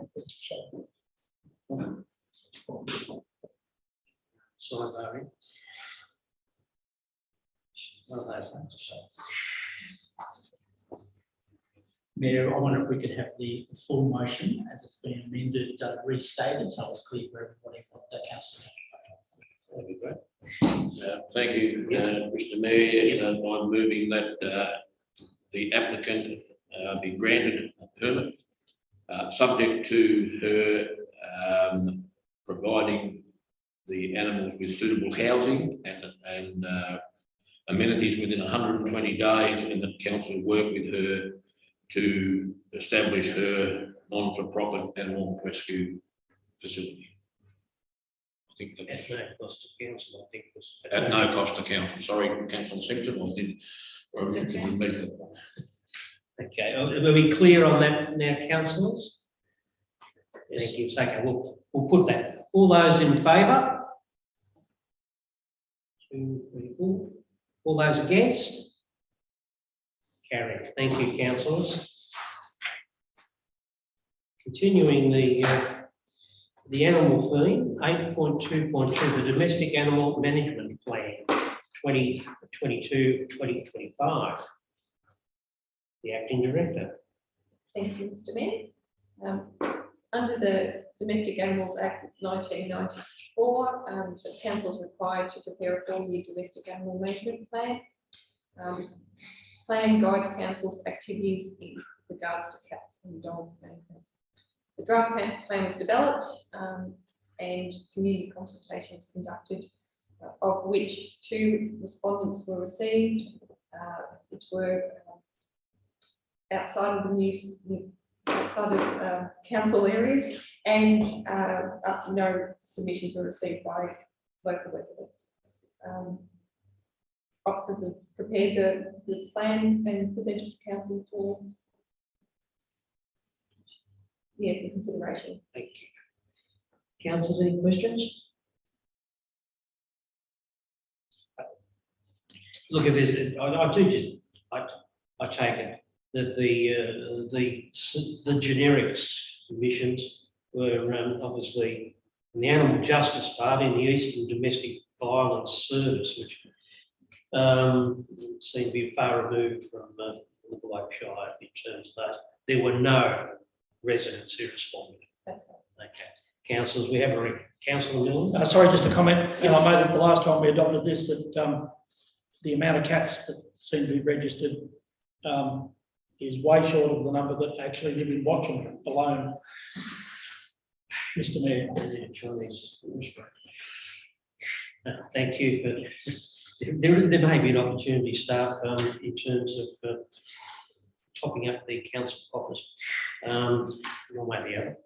Sorry, Mayor, I wonder if we could have the full motion as it's been amended, restated, so it's clear for everybody what the council. That'd be great. Thank you, Mr. Mayor. Yes, I'm moving that the applicant be granted a permit, subject to her providing the animals with suitable housing and amenities within 120 days, and the council work with her to establish her non-for-profit animal rescue facility. I think that At no cost to council, I think was. at no cost to council. Sorry, Councillor Simpson, I meant to repeat that one. Okay, are we clear on that now, councillors? Thank you. Okay, we'll put that. All those in favour? 2, 3, 4. All those against? Carried. Thank you, councillors. Continuing the animal theme, 8.2.2, the Domestic Animal Management Plan, 2022-2025. The Acting Director. Thank you, Mr. Mayor. Under the Domestic Animals Act of 1994, the council is required to prepare a 4-year domestic animal management plan. This plan guides council's activities in regards to cats and dogs management. The draft plan was developed and community consultations conducted, of which 2 respondents were received, which were outside of the outside of council areas, and no submissions were received by local residents. Officers have prepared the plan and presented to council for consideration. Thank you. Councillors, any questions? Look, if there's, I do just, I take it that the generics submissions were obviously in the animal justice part in the Eastern Domestic Violence Service, which seemed to be far removed from the Buloke Shire in terms of that. There were no residents who responded. That's right. Okay. Councillors, we have a Councillor Milne. Sorry, just a comment. I made it the last time we adopted this that the amount of cats that seem to be registered is way short of the number that actually live in Watcham alone. Mr. Mayor. Thank you for. There may be an opportunity, staff, in terms of topping up the council office. One way or the other.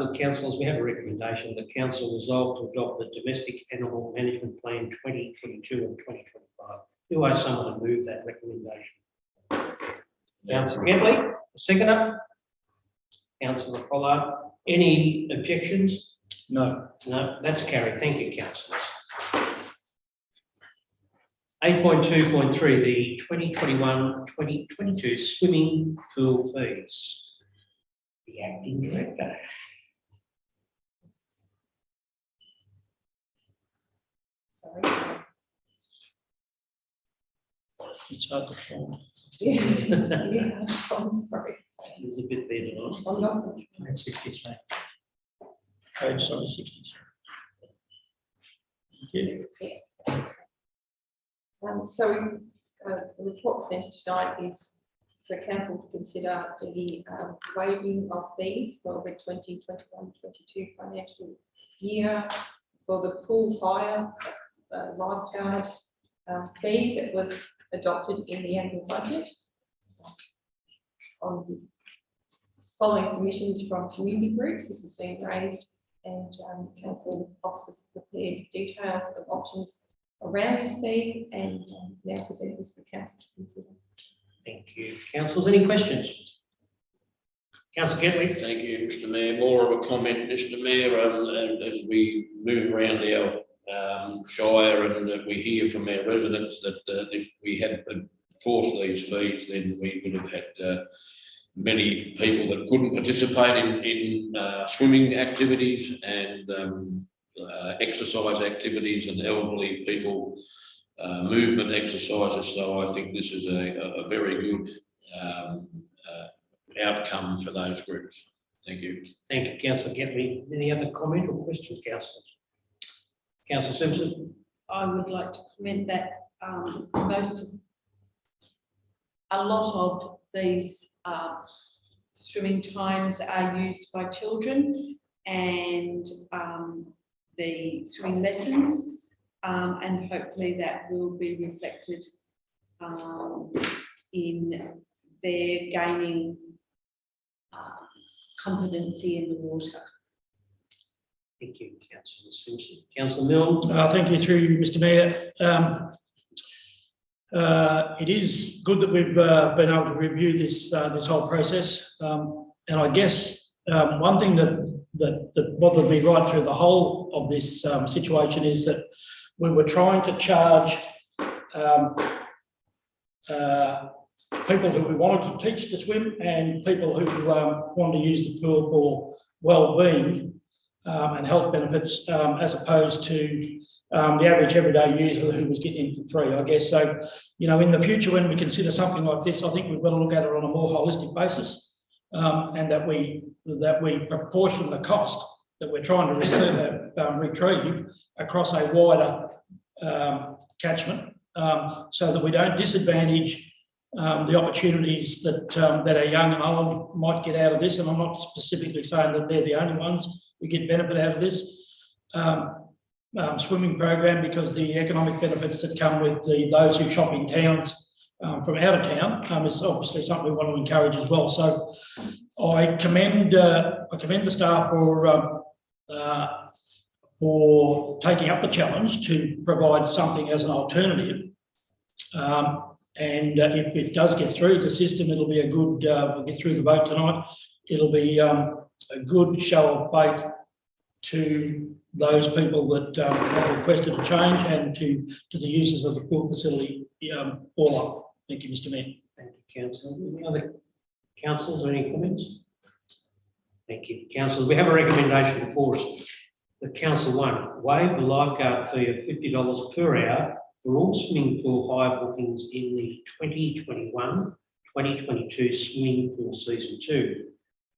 Look, councillors, we have a recommendation. The council resolved to adopt the Domestic Animal Management Plan 2022 and 2025. Do I someone to move that recommendation? Councillor Gedley, seconder. Councillor Pollard. Any objections? No. No, that's carried. Thank you, councillors. 8.2.3, the 2021-2022 swimming pool fees. The Acting Director. Sorry. It's hard to find. Yeah, I'm sorry. There's a bit there tonight. I'm not. Page 63. Page 63. Yeah. So the report presented tonight is for council to consider the waiving of fees for the 2021-22 financial year for the pool hire lifeguard fee that was adopted in the annual budget. Following submissions from community groups, this has been raised, and council officers prepared details of options around this fee, and now present this for council to consider. Thank you. Councillors, any questions? Councillor Gedley. Thank you, Mr. Mayor. More of a comment, Mr. Mayor, as we move around our shire and we hear from our residents that if we had forced these fees, then we would have had many people that couldn't participate in swimming activities and exercise activities, and elderly people movement exercises. So I think this is a very good outcome for those groups. Thank you. Thank you, councillor Gatley. Any other comment or questions, councillors? Councillor Simpson? I would like to comment that a lot of these swimming times are used by children, and the swimming lessons, and hopefully that will be reflected in their gaining competency in the water. Thank you, councillor Simpson. Councillor Milne? Thank you through you, Mr. Mayor. It is good that we've been able to review this whole process, and I guess one thing that bothered me right through the whole of this situation is that we were trying to charge people who we wanted to teach to swim and people who wanted to use the pool for well-being and health benefits, as opposed to the average everyday user who was getting it for free, I guess. So, you know, in the future, when we consider something like this, I think we've got to look at it on a more holistic basis, and that we proportion the cost that we're trying to retrieve across a wider catchment, so that we don't disadvantage the opportunities that our young and old might get out of this. And I'm not specifically saying that they're the only ones who get benefit out of this swimming program, because the economic benefits that come with those who shop in towns from out of town is obviously something we want to encourage as well. So I commend the staff for taking up the challenge to provide something as an alternative. And if it does get through the system, it'll be a good, we'll get through the vote tonight, it'll be a good show of faith to those people that have requested a change, and to the users of the pool facility all up. Thank you, Mr. Mayor. Thank you, councillor. Any other councillors or any comments? Thank you, councillors. We have a recommendation before us. The council one, waive the lifeguard fee of $50 per hour for all swimming pool hire bookings in the 2021-2022 swimming pool season 2.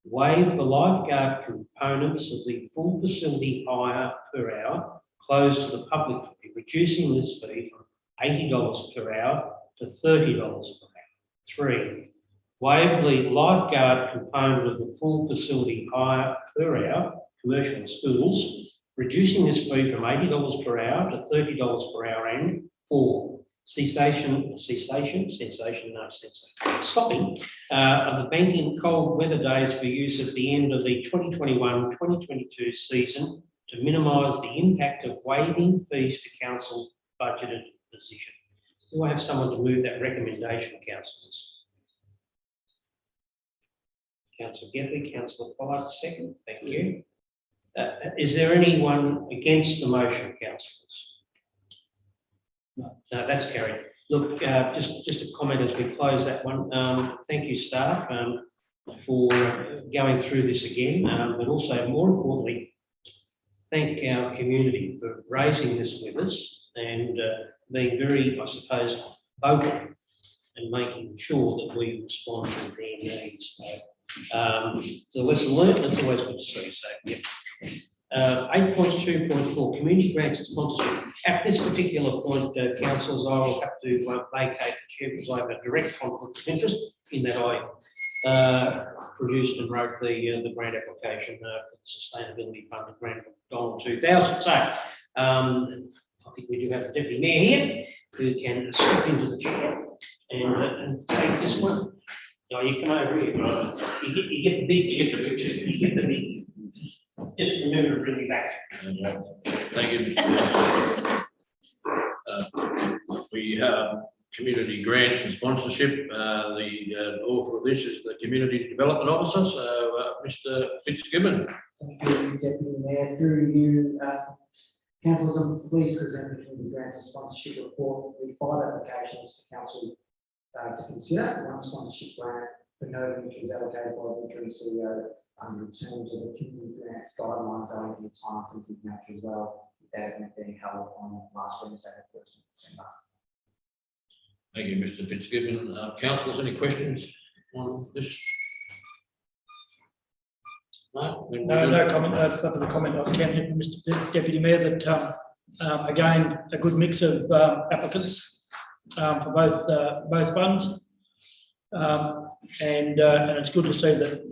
Waive the lifeguard components of the full facility hire per hour closed to the public fee, reducing this fee from $80 per hour to $30 per hour. 3. Waive the lifeguard component of the full facility hire per hour, commercial schools, reducing this fee from $80 per hour to $30 per hour. And 4. Stopping of the banking cold weather days for use at the end of the 2021-2022 season to minimise the impact of waiving fees to council budgeted position. Do I have someone to move that recommendation, councillors? Councillor Gatley, Councillor Pollard, second. Thank you. Is there anyone against the motion, councillors? No, that's carried. Look, just a comment as we close that one. Thank you, staff, for going through this again, but also, more importantly, thank our community for raising this with us and being very, I suppose, vocal and making sure that we respond to their needs. So lesson learned, that's always good to see. So, yeah. 8.2.4, community grants and sponsorship. At this particular point, councillors, I will have to vacate the chair because I have a direct conflict of interest in that I produced and wrote the grant application for the Sustainability Fund grant of Donald 2000. So I think we do have a deputy mayor here who can step into the chair and take this one. No, you come over here. You get the big, you get the big. Just remember to bring me back. Thank you, Mr. We have community grants and sponsorship. The author of this is the Community Development Officer, so Mr. Fitzgibbon. Thank you, Deputy Mayor. Through you, councillors, I'm pleased to present the community grants and sponsorship report with 5 applications for council to consider. 1 sponsorship grant for Nova, which was allocated by the interim CEO in terms of the community grants guidelines owing to the time sensitive nature as well, with that event being held on last Wednesday, the 1st of December. Thank you, Mr. Fitzgibbon. Councillors, any questions? on this? No? Then we No, do- no comment, but the comment I can have, Mr. Deputy Mayor, that again, a good mix of applicants for both funds. And it's good to see that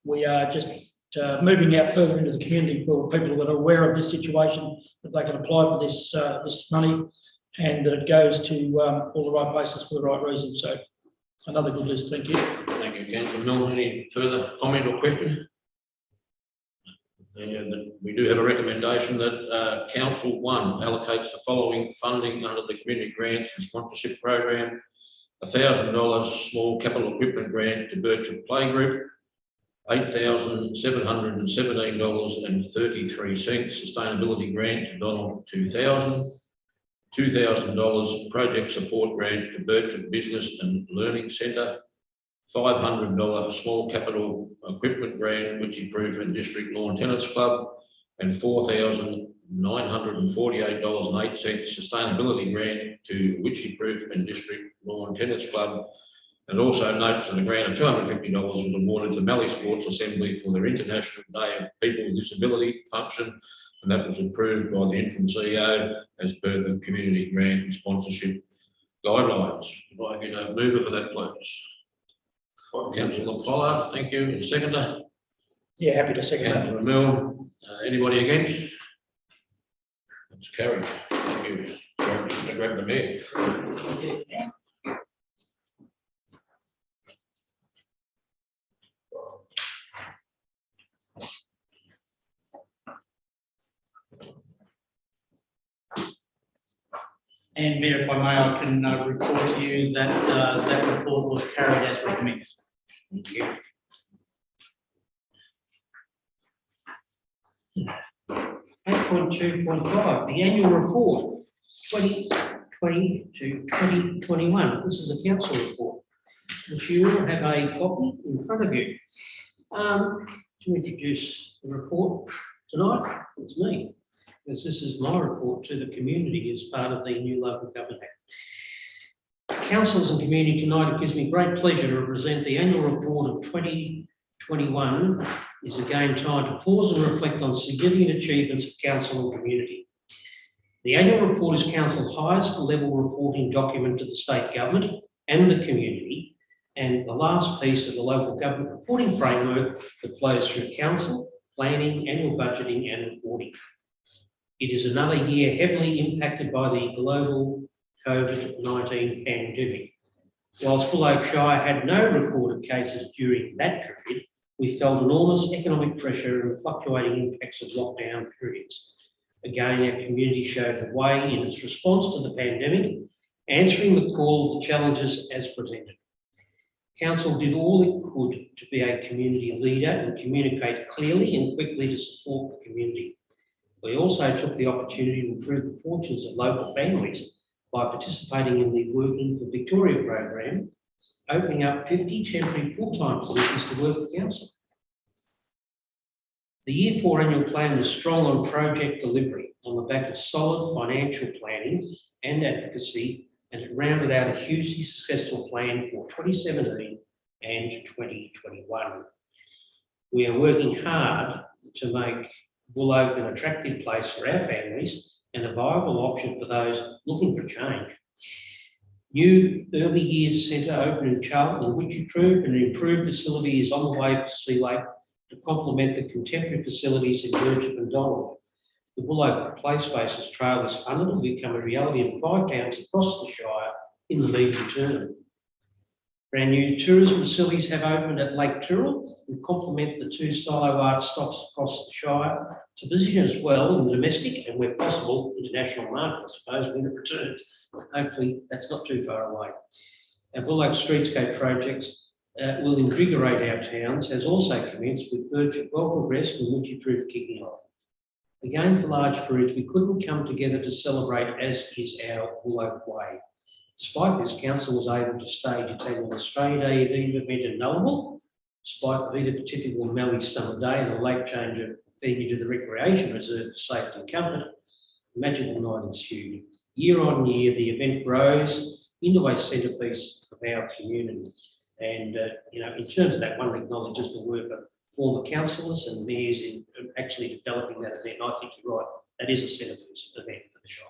we are just moving out further into the community for people that are aware of this situation, that they can apply for this money, and that it goes to all the right places for the right reasons. So another good list. Thank you. Thank you, Councillor Milne. Any further comment or question? We do have a recommendation that Council 1 allocates the following funding under the Community Grants and Sponsorship Program: $1,000 small capital equipment grant to Birchwood Playgroup, $8,717.33 sustainability grant to Donald 2000, $2,000 project support grant to Birchwood Business and Learning Centre, $500 small capital equipment grant Witchy Proof and District Lawn Tennis Club, and $4,948.08 sustainability grant to Witchy Proof and District Lawn Tennis Club. And also notes that a grant of $250 was awarded to Mallee Sports Assembly for their International Day of People with Disability function, and that was approved by the interim CEO as per the community grant and sponsorship guidelines. Would I get a mover for that, please? Councillor Pollard, thank you. And seconder? Yeah, happy to second that. Councillor Milne. Anybody against? That's carried. Thank you. Sorry, I'm just going to grab the mayor. And Mayor, if I may, I can report to you that that report was carried as recommended. Thank you. 8.2.5, the annual report 2020 to 2021. This is a council report, which you all have a copy in front of you. To introduce the report tonight, it's me, because this is my report to the community as part of the new Local Government Act. Councillors and community, tonight it gives me great pleasure to present the annual report of 2021. Is again time to pause and reflect on significant achievements of council and community. The annual report is council's highest level reporting document to the state government and the community, and the last piece of the local government reporting framework that flows through council, planning, annual budgeting and reporting. It is another year heavily impacted by the global COVID-19 pandemic. Whilst Buloke Shire had no recorded cases during that period, we felt enormous economic pressure and fluctuating impacts of lockdown periods. Again, our community showed the way in its response to the pandemic, answering the call of the challenges as presented. Council did all it could to be a community leader and communicate clearly and quickly to support the community. We also took the opportunity to improve the fortunes of local families by participating in the Working for Victoria program, opening up 50 temporary full-time positions to work with council. The Year 4 annual plan was strong on project delivery on the back of solid financial planning and advocacy, and it rounded out a hugely successful plan for 2017 and 2021. We are working hard to make Buloke an attractive place for our families and a viable option for those looking for change. New early years centre opened in Charlton and Witchy Proof, and an improved facility is on the way for Sea Lake to complement the contemporary facilities in Birchwood and Donald. The Buloke Play Spaces Trail is funded and will become a reality in 5 towns across the Shire in the medium term. Brand new tourism facilities have opened at Lake Tyrrell and complement the 2 silo art stops across the Shire to position as well in the domestic and, where possible, international market, I suppose, when it returns. Hopefully that's not too far away. Our Buloke Streetscape projects will invigorate our towns, has also commenced with Birchwood well progressed and Witchy Proof kicking off. Again, for large periods, we couldn't come together to celebrate as is our Buloke way. Despite this, council was able to stage its annual Australia Day event in Nullarbor, despite the Vita typical Mallee summer day and the lake change of venue to the recreation reserve for safety and comfort. A magical night ensued. Year on year, the event grows into a centrepiece of our community. And, in terms of that, one acknowledges the work of former councillors and mayors in actually developing that event. I think you're right, that is a centrepiece event for the Shire.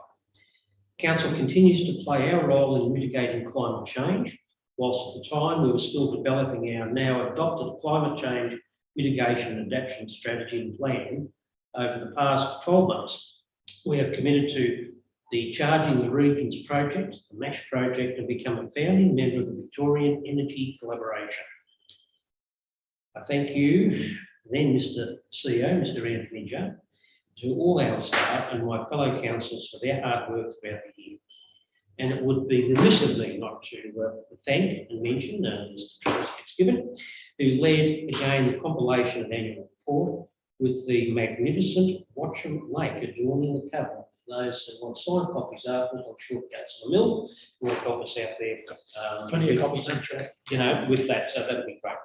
Council continues to play our role in mitigating climate change, whilst at the time we were still developing our now adopted climate change mitigation and adaptation strategy and plan. Over the past 12 months, we have committed to the Charging the Regions project, the MASH project, and become a founding member of the Victorian Energy Collaboration. I thank you, then Mr. CEO, Mr. Anthony Judd, to all our staff and my fellow councillors for their hard work throughout the year. And it would be remiss of me not to thank and mention Mr. Travis Fitzgibbon, who led again the compilation of annual report with the magnificent Watcham Lake adorning the cover. For those who want signed copies afterwards, I'm sure Councillor Mill will help us out there. Plenty of copies in track. With that, so that'll be great.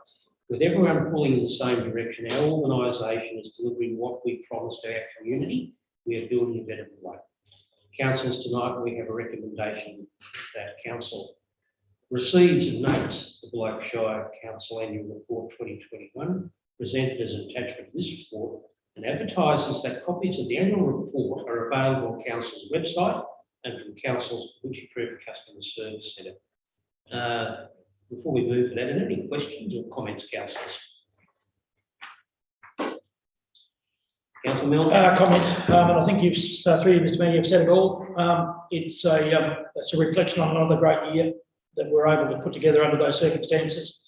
With everyone pulling in the same direction, our organisation is delivering what we promised our community. We are building a better way. Councillors, tonight we have a recommendation that Council receives and notes the Buloke Shire Council Annual Report 2021, presented as an attachment to this report, and advertises that copies of the annual report are available on Council's website and from Council's Approved Customer Service Centre. Before we move to that, are there any questions or comments, councillors? Councillor Milne? Comment, and I think you've, three of Mr. Mayor, you've said it all. It's a reflection on another great year that we're able to put together under those circumstances.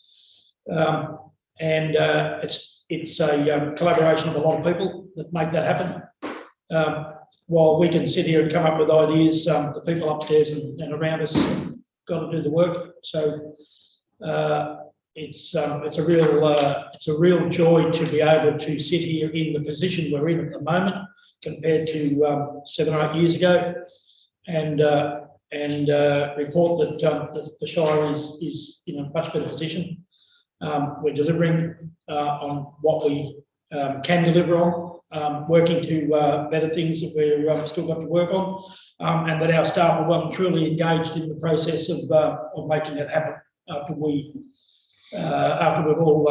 It's a collaboration of a lot of people that make that happen. While we can sit here and come up with ideas, the people upstairs and around us got to do the work. So it's a real joy to be able to sit here in the position we're in at the moment compared to 7 or 8 years ago, and report that the Shire is in a much better position. We're delivering on what we can deliver on, working to better things that we're still got to work on, and that our staff are well and truly engaged in the process of making it happen after we've all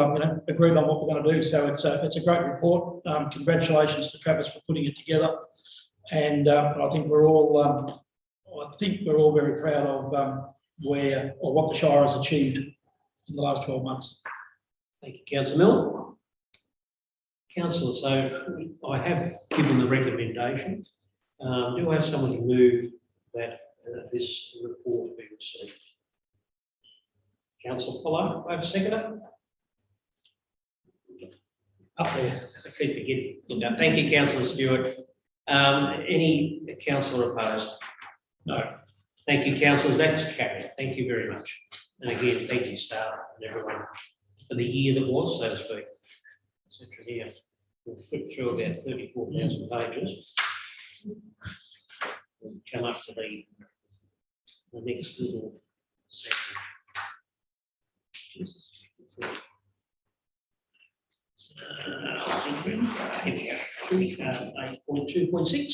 agreed on what we're going to do. So it's a great report. Congratulations to Travis for putting it together, and I think we're all very proud of what the Shire has achieved in the last 12 months. Thank you, Councillor Mill. Councillor, so I have given the recommendation. Do I have someone to move that this report be received? Councillor Pollard, do I have a seconder? Up there. I keep forgetting. Look up. Thank you, Councillor Stewart. Any councillor opposed? No. Thank you, councillors. That's carried. Thank you very much. And again, thank you, staff and everyone for the year that was, so to speak. Etc. Here, we'll flip through about 34,000 pages. We'll come up to the next little section. Here we go. 8.2.6.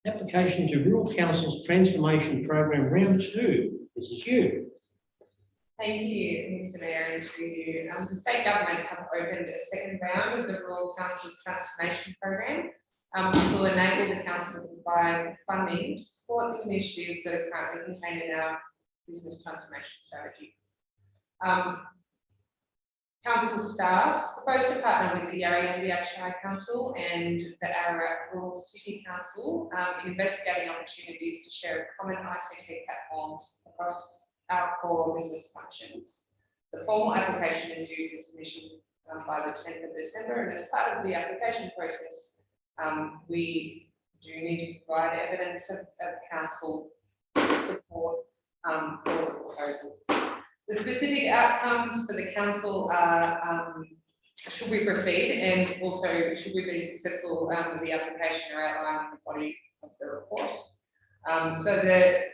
Application to Rural Council's Transformation Program Round 2. This is you. Thank you, Mr. Mayor, and through you. The state government have opened a second round of the Rural Council's Transformation Program, which will enable the council to provide funding to support the initiatives that are currently contained in our business transformation strategy. Council staff proposed to partner with the Buloke Shire Council and the Ararat Rural City Council in investigating opportunities to share common ICT platforms across our core business functions. The formal application is due for submission by the 10th of December, and as part of the application process, we do need to provide evidence of council support for the proposal. The specific outcomes for the council are should we proceed, and also should we be successful with the application, are outlined in the body of the report. So the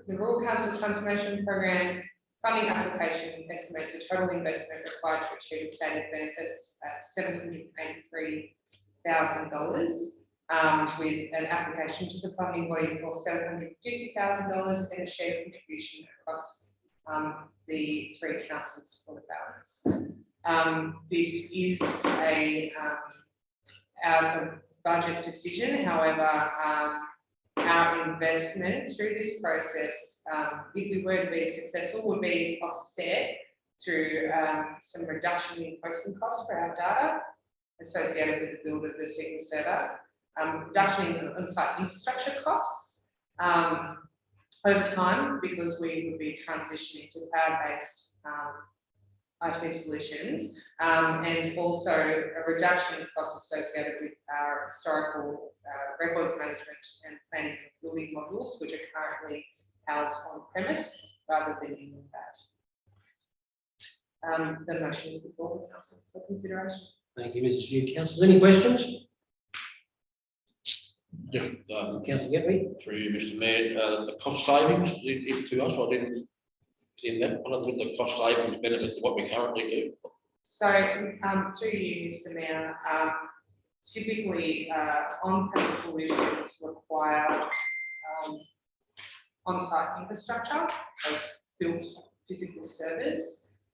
Rural Council Transformation Program funding application estimates a total investment required to achieve stated benefits at $783,000, with an application to the funding body for $750,000 and a shared contribution across the three councils for the balance. This is a out of budget decision. However, our investment through this process, if we were to be successful, would be offset through some reduction in posting costs for our data associated with the build of the SQL server, reduction in on-site infrastructure costs over time, because we would be transitioning to cloud-based IT solutions, and also a reduction in costs associated with our historical records management and planning and building modules, which are currently housed on premise rather than in that. The motion is before the council for consideration. Thank you, Mrs. Yu. Councillors, any questions? Just, Councillor Getty? through you, Mr. Mayor, the cost savings, if to us, I didn't, in that, what would the cost savings benefit to what we currently do? So, through you, Mr. Mayor, typically on-premise solutions require on-site infrastructure, so built physical servers.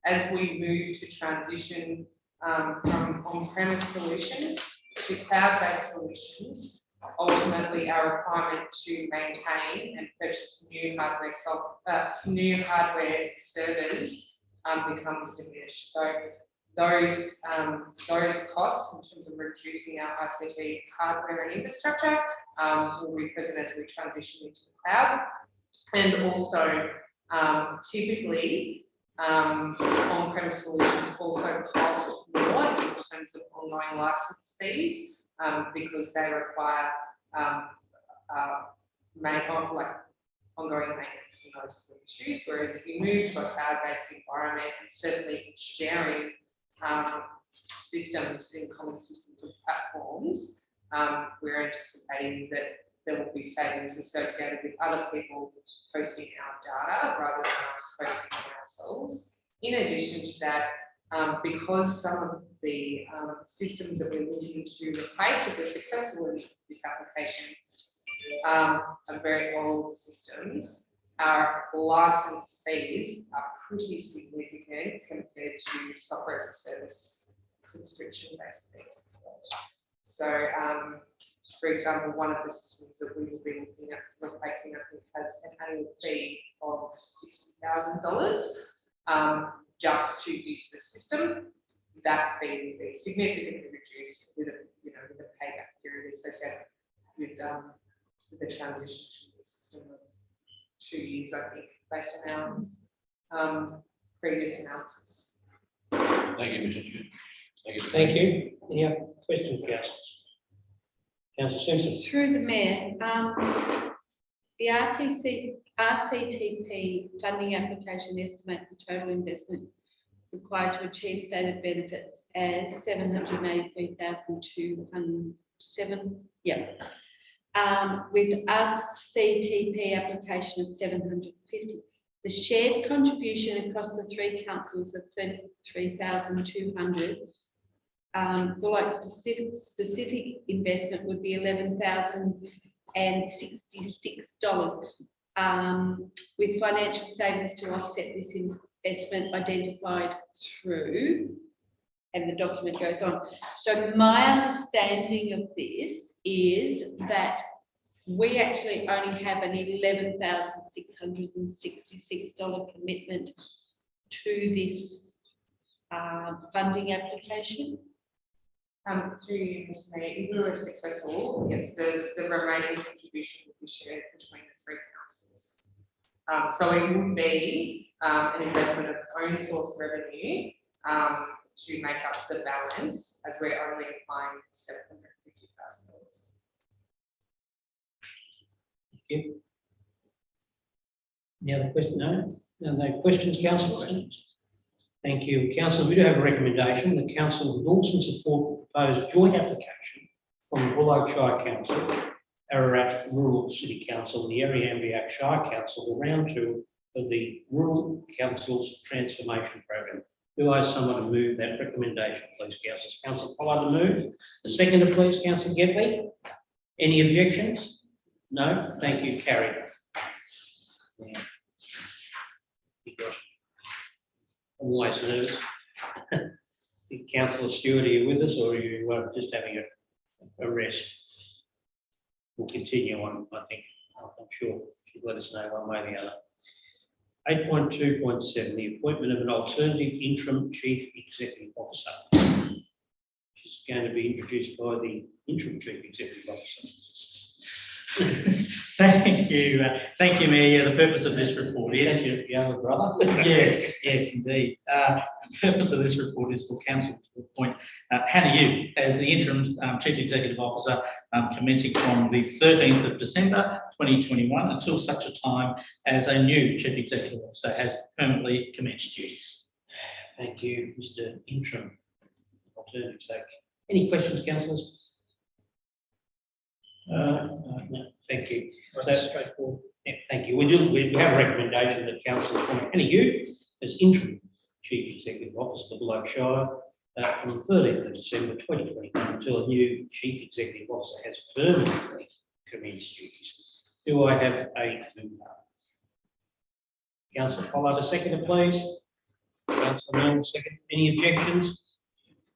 As we move to transition from on-premise solutions to cloud-based solutions, ultimately our requirement to maintain and purchase new hardware servers becomes diminished. So those costs in terms of reducing our ICT hardware and infrastructure will be present as we transition into the cloud. And also typically on-premise solutions also cost more in terms of ongoing license fees because they require ongoing maintenance and those sort of issues. Whereas if you move to a cloud-based environment and certainly sharing systems in common systems and platforms, we're anticipating that there will be savings associated with other people hosting our data rather than us hosting it ourselves. In addition to that, because some of the systems that we're looking to replace if we're successful in this application are very old systems, our license fees are pretty significant compared to software as a service subscription-based fees as well. So, for example, one of the systems that we will be looking at replacing, I think, has an annual fee of $60,000 just to use the system. That fee will be significantly reduced with a with a payback period associated with the transition to the system of 2 years, I think, based on our previous analysis. Thank you, Mr. Chair. Thank you. Any other questions, councillors? Councillor Simpson. Through the Mayor, the RCTP funding application estimates the total investment required to achieve stated benefits as 783,207. Yeah. With RCTP application of 750. The shared contribution across the three councils of 33,200. Buloke specific investment would be $11,066, with financial savings to offset this investment identified through, and the document goes on. So my understanding of this is that we actually only have an $11,666 commitment to this funding application. Through you, Mr. Mayor, if we were successful, yes, the remaining contribution will be shared between the three councils. So it would be an investment of own source revenue to make up the balance, as we're only applying $750,000. Thank you. Any other questions? No questions, councillors? Thank you. Council, we do have a recommendation. The council would also support the proposed joint application from the Buloke Shire Council, Ararat Rural City Council, and the Ariambiack Shire Council, the round two of the Rural Council's Transformation Program. Do I have someone to move that recommendation, please, councillors? Councillor Pollard to move. The seconder, please, Councillor Getty. Any objections? No. Thank you. Carried. Yeah. I'm always nervous. Councillor Stewart, are you with us, or are you just having a rest? We'll continue on, I think. I'm sure she'll let us know one way or the other. 8.2.7, the appointment of an alternative interim chief executive officer. She's going to be introduced by the interim chief executive officer. Thank you, Mayor. Yeah, the purpose of this report is your younger brother. yes, indeed. The purpose of this report is for council to appoint Hannah Yu as the interim chief executive officer, commencing from the 13th of December 2021 until such a time as a new chief executive officer has permanently commenced duties. Thank you, Mr. Interim. Alternative sake. Any questions, councillors? No, thank you. That's straightforward. Yeah, thank you. We have a recommendation that council appoint Hannah Yu as interim chief executive officer of the Buloke Shire from the 13th of December 2021 until a new chief executive officer has permanently commenced duties. Do I have a mover? Councillor Pollard, a seconder, please. Councillor Milne, second. Any objections?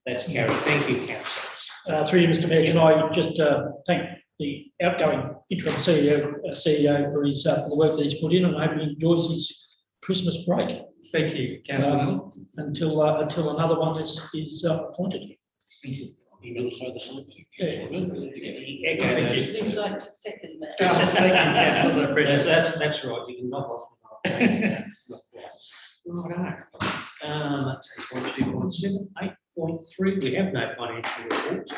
That's carried. Thank you, councillors. Through you, Mr. Mayor, can I just thank the outgoing interim CEO for his for the work that he's put in, and I hope he enjoys his Christmas break. Thank you, councillor. Until another one is appointed. Thank you. You will say the same. Yeah. Thank you. We'd like to second that. Thank you, councillor. I appreciate that. That's right. You can knock off. Right. That's 8.2.7. 8.3, we have no financial reports.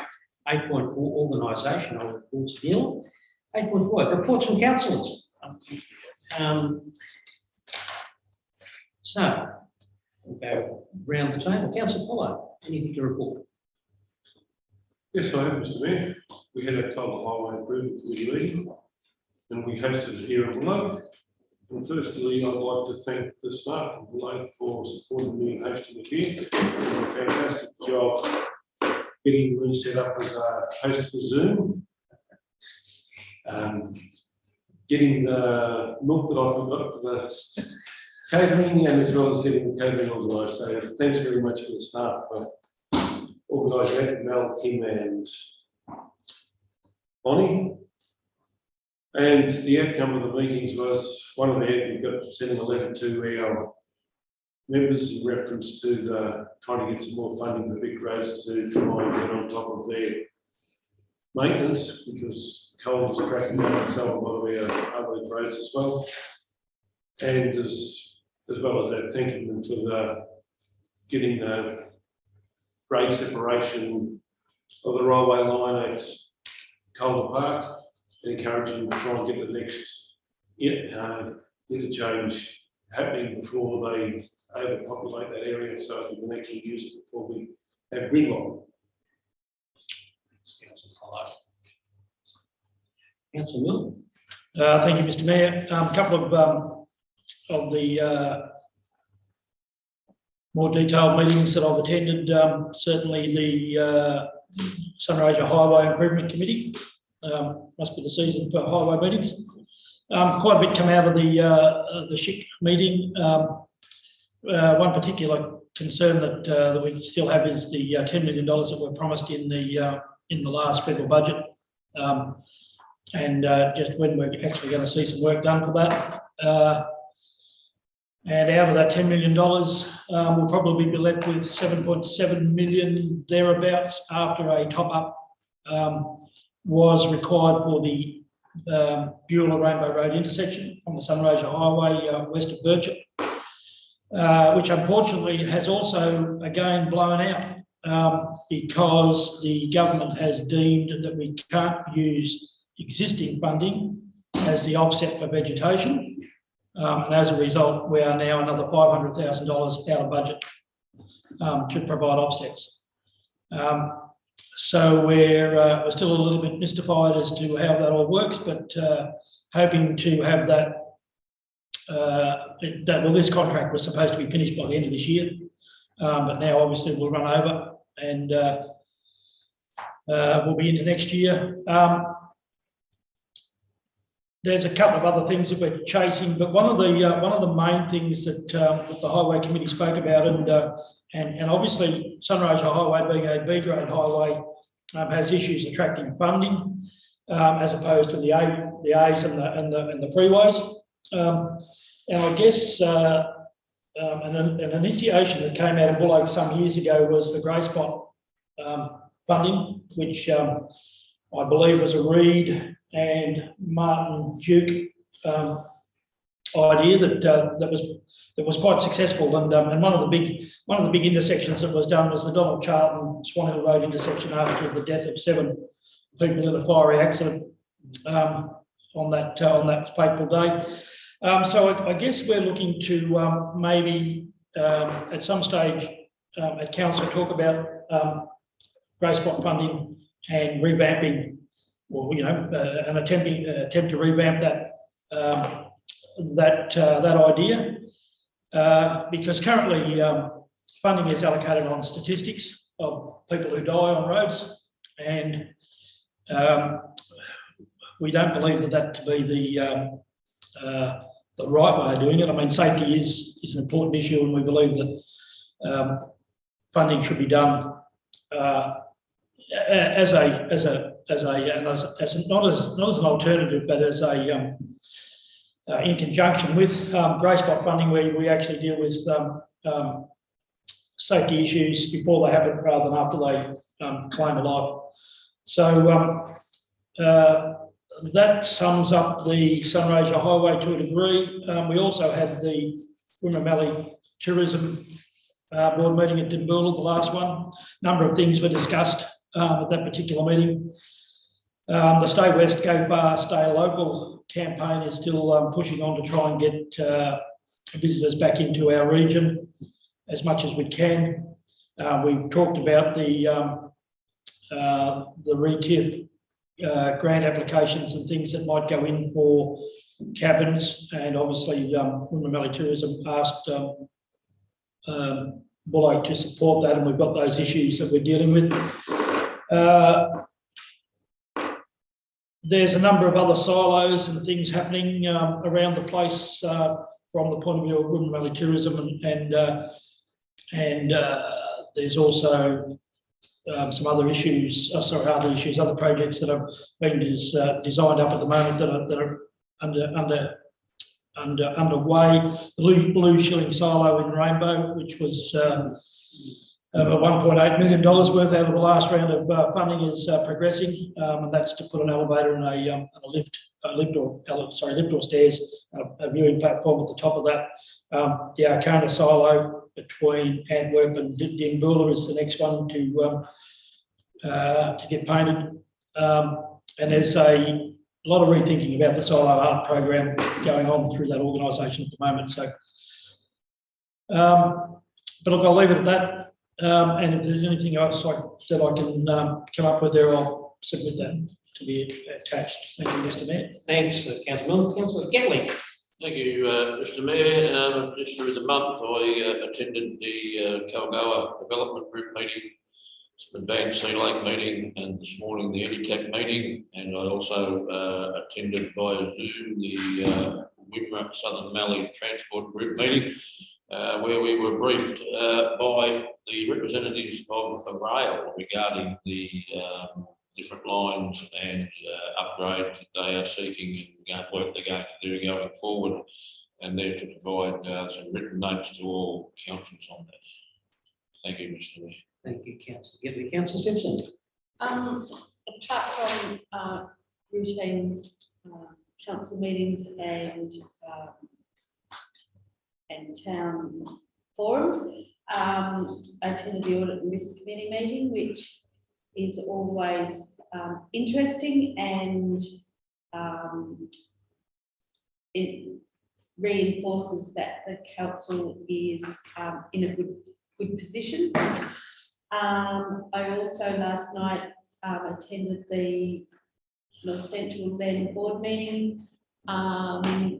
8.4, organisational reports nil. 8.5, reports from councillors. So, we'll go round the table. Councillor Pollard, anything to report? Yes, I have, Mr. Mayor. We had a Coal Highway Improvement Committee meeting, and we hosted it here in Buloke. And firstly, I'd like to thank the staff of Buloke for supporting me and hosting it here. They did a fantastic job getting me set up as a host for Zoom. Getting the milk that I forgot for the catering, and as well as getting the catering organised. So thanks very much for the staff for organising that, Mel, Kim and Bonnie. And the outcome of the meetings was, one of the, we got sending a letter to our members in reference to the trying to get some more funding for big roads to try and get on top of their maintenance, because coal is cracking down on some a lot of our other roads as well. And as well as that, thanking them for the getting the grade separation of the railway line at Calder Park, encouraging them to try and get the next interchange happening before they overpopulate that area, so that we can actually use it before we have gridlock. Councillor Milne. Thank you, Mr. Mayor. A couple of the more detailed meetings that I've attended. Certainly the Sunraysia Highway Improvement Committee. Must be the season for highway meetings. Quite a bit come out of the SHIC meeting. One particular concern that we still have is the $10 million that were promised in the last federal budget, and just when we're actually going to see some work done for that. And out of that $10 million, we'll probably be left with 7.7 million thereabouts after a top up was required for the Beulah Rainbow Road intersection on the Sunraysia Highway west of Birchip, which unfortunately has also again blown out because the government has deemed that we can't use existing funding as the offset for vegetation. And as a result, we are now another $500,000 out of budget to provide offsets. So we're still a little bit mystified as to how that all works, but hoping to have that. Well, this contract was supposed to be finished by the end of this year, but now obviously we'll run over and we'll be into next year. there's a couple of other things that we're chasing, but one of the main things that the Highway Committee spoke about, and obviously Sunraysia Highway being a B grade highway has issues attracting funding as opposed to the A's and the freeways. And I guess an initiation that came out of Buloke some years ago was the grey spot funding, which I believe was a Reed and Martin Duke idea that was quite successful. And one of the big intersections that was done was the Donald Charlton Swan Hill Road intersection after the death of 7 people in a fiery accident on that fateful day. So I guess we're looking to maybe at some stage at council talk about grey spot funding and revamping, or an attempt to revamp that idea, because currently funding is allocated on statistics of people who die on roads, and we don't believe that to be the right way of doing it. I mean, safety is an important issue, and we believe that funding should be done as not as an alternative, but as a in conjunction with grey spot funding, where we actually deal with safety issues before they happen rather than after they claim a life. So that sums up the Sunraysia Highway to a degree. We also had the Wimmera Valley Tourism Board meeting at Dinboola, the last one. A number of things were discussed at that particular meeting. The Stay West, Go Far, Stay Local campaign is still pushing on to try and get visitors back into our region as much as we can. We've talked about the RETIF grant applications and things that might go in for cabins, and obviously Wimmera Valley Tourism asked Buloke to support that, and we've got those issues that we're dealing with. There's a number of other silos and things happening around the place from the point of view of Wimmera Valley Tourism, and there's also some other issues, other projects that are being designed up at the moment that are underway. The Blue Shilling Silo in Rainbow, which was $1.8 million worth out of the last round of funding, is progressing, and that's to put an elevator and a lift or stairs, a viewing platform at the top of that. The Arcana Silo between Antwerp and Dinboola is the next one to get painted, and there's a lot of rethinking about the silo art program going on through that organisation at the moment. So, but look, I'll leave it at that. And if there's anything else I said I can come up with there, I'll submit that to be attached. Thank you, Mr. Mayor. Thanks, Councillor Milne. Councillor Gatling. Thank you, Mr. Mayor. Just through the month, I attended the Kalgoa Development Group meeting, the Van Sea Lake meeting, and this morning the EDITAC meeting, and I also attended via Zoom the Wimmera Southern Mallee Transport Group meeting, where we were briefed by the representatives of the rail regarding the different lines and upgrades that they are seeking and work they're going to do going forward, and they're to provide some written notes to all councils on that. Thank you, Mr. Mayor. Thank you, Councillor Gatling. Councillor Simpson. Apart from routine council meetings and town forums, I attended the Audit and Risk Committee meeting, which is always interesting, and it reinforces that the council is in a good position. I also last night attended the North Central Land Board meeting, and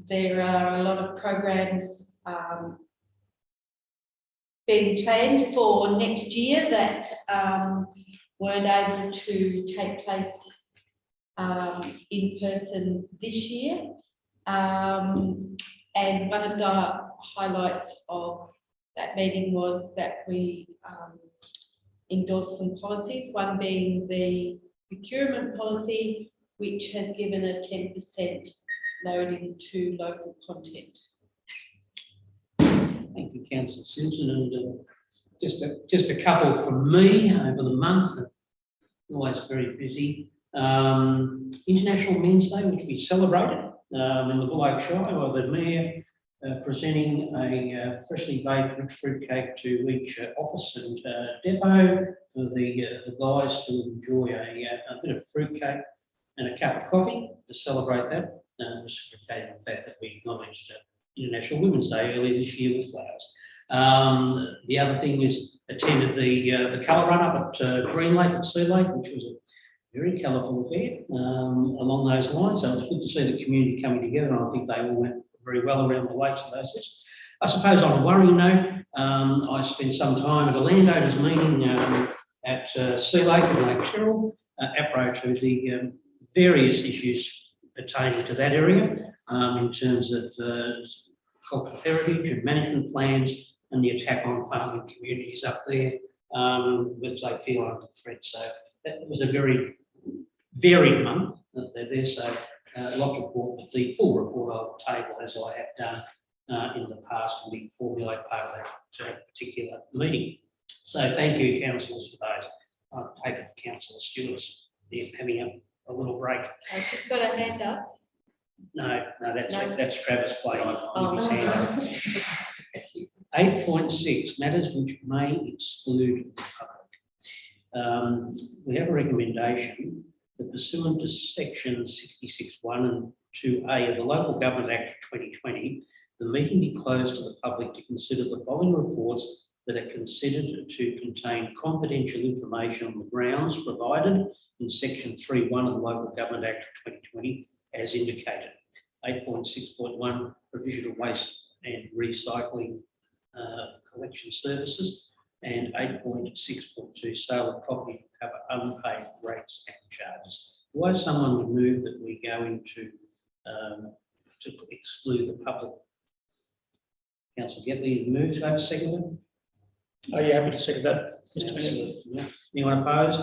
there are a lot of programs being planned for next year that weren't able to take place in person this year. And one of the highlights of that meeting was that we endorsed some policies, one being the procurement policy, which has given a 10% loading to local content. Thank you, Councillor Simpson, and just a couple from me over the month. Always very busy. International Men's Day, which we celebrated in the Buloke Shire, by the Mayor presenting a freshly baked rich fruitcake to each office and depot for the guys to enjoy a bit of fruitcake and a cup of coffee to celebrate that. Reciprocating the fact that we acknowledged International Women's Day earlier this year with flowers. The other thing is attended the colour run up at Green Lake and Sea Lake, which was a very colourful affair along those lines. So it was good to see the community coming together, and I think they all went very well around the lakes and those things. I suppose on a worrying note, I spent some time at a landowners meeting at Sea Lake and Lake Tyrrell, apropos to the various issues pertaining to that area in terms of cultural heritage and management plans and the attack on farming communities up there, which they feel under threat. So that was a very varied month that they're there. So a lot to report, but the full report I'll table as I have done in the past, and we formulate part of that particular meeting. So thank you, councillors, for those. I'll take it, Councillor Stewart's there having a little break. She's got her hand up. No, that's Travis playing Oh. with his hand up. 8.6, matters which may exclude the public. We have a recommendation that pursuant to section 66(1) and 2A of the Local Government Act of 2020, the meeting be closed to the public to consider the following reports that are considered to contain confidential information on the grounds provided in section 3(1) of the Local Government Act of 2020 as indicated. 8.6.1, provision of waste and recycling collection services, and 8.6.2, sale of property to cover unpaid rates and charges. Why someone would move that we go into to exclude the public? Councillor Getley moves. Have a second. Are you happy to second that, Mr. Mayor? Yeah. Anyone opposed?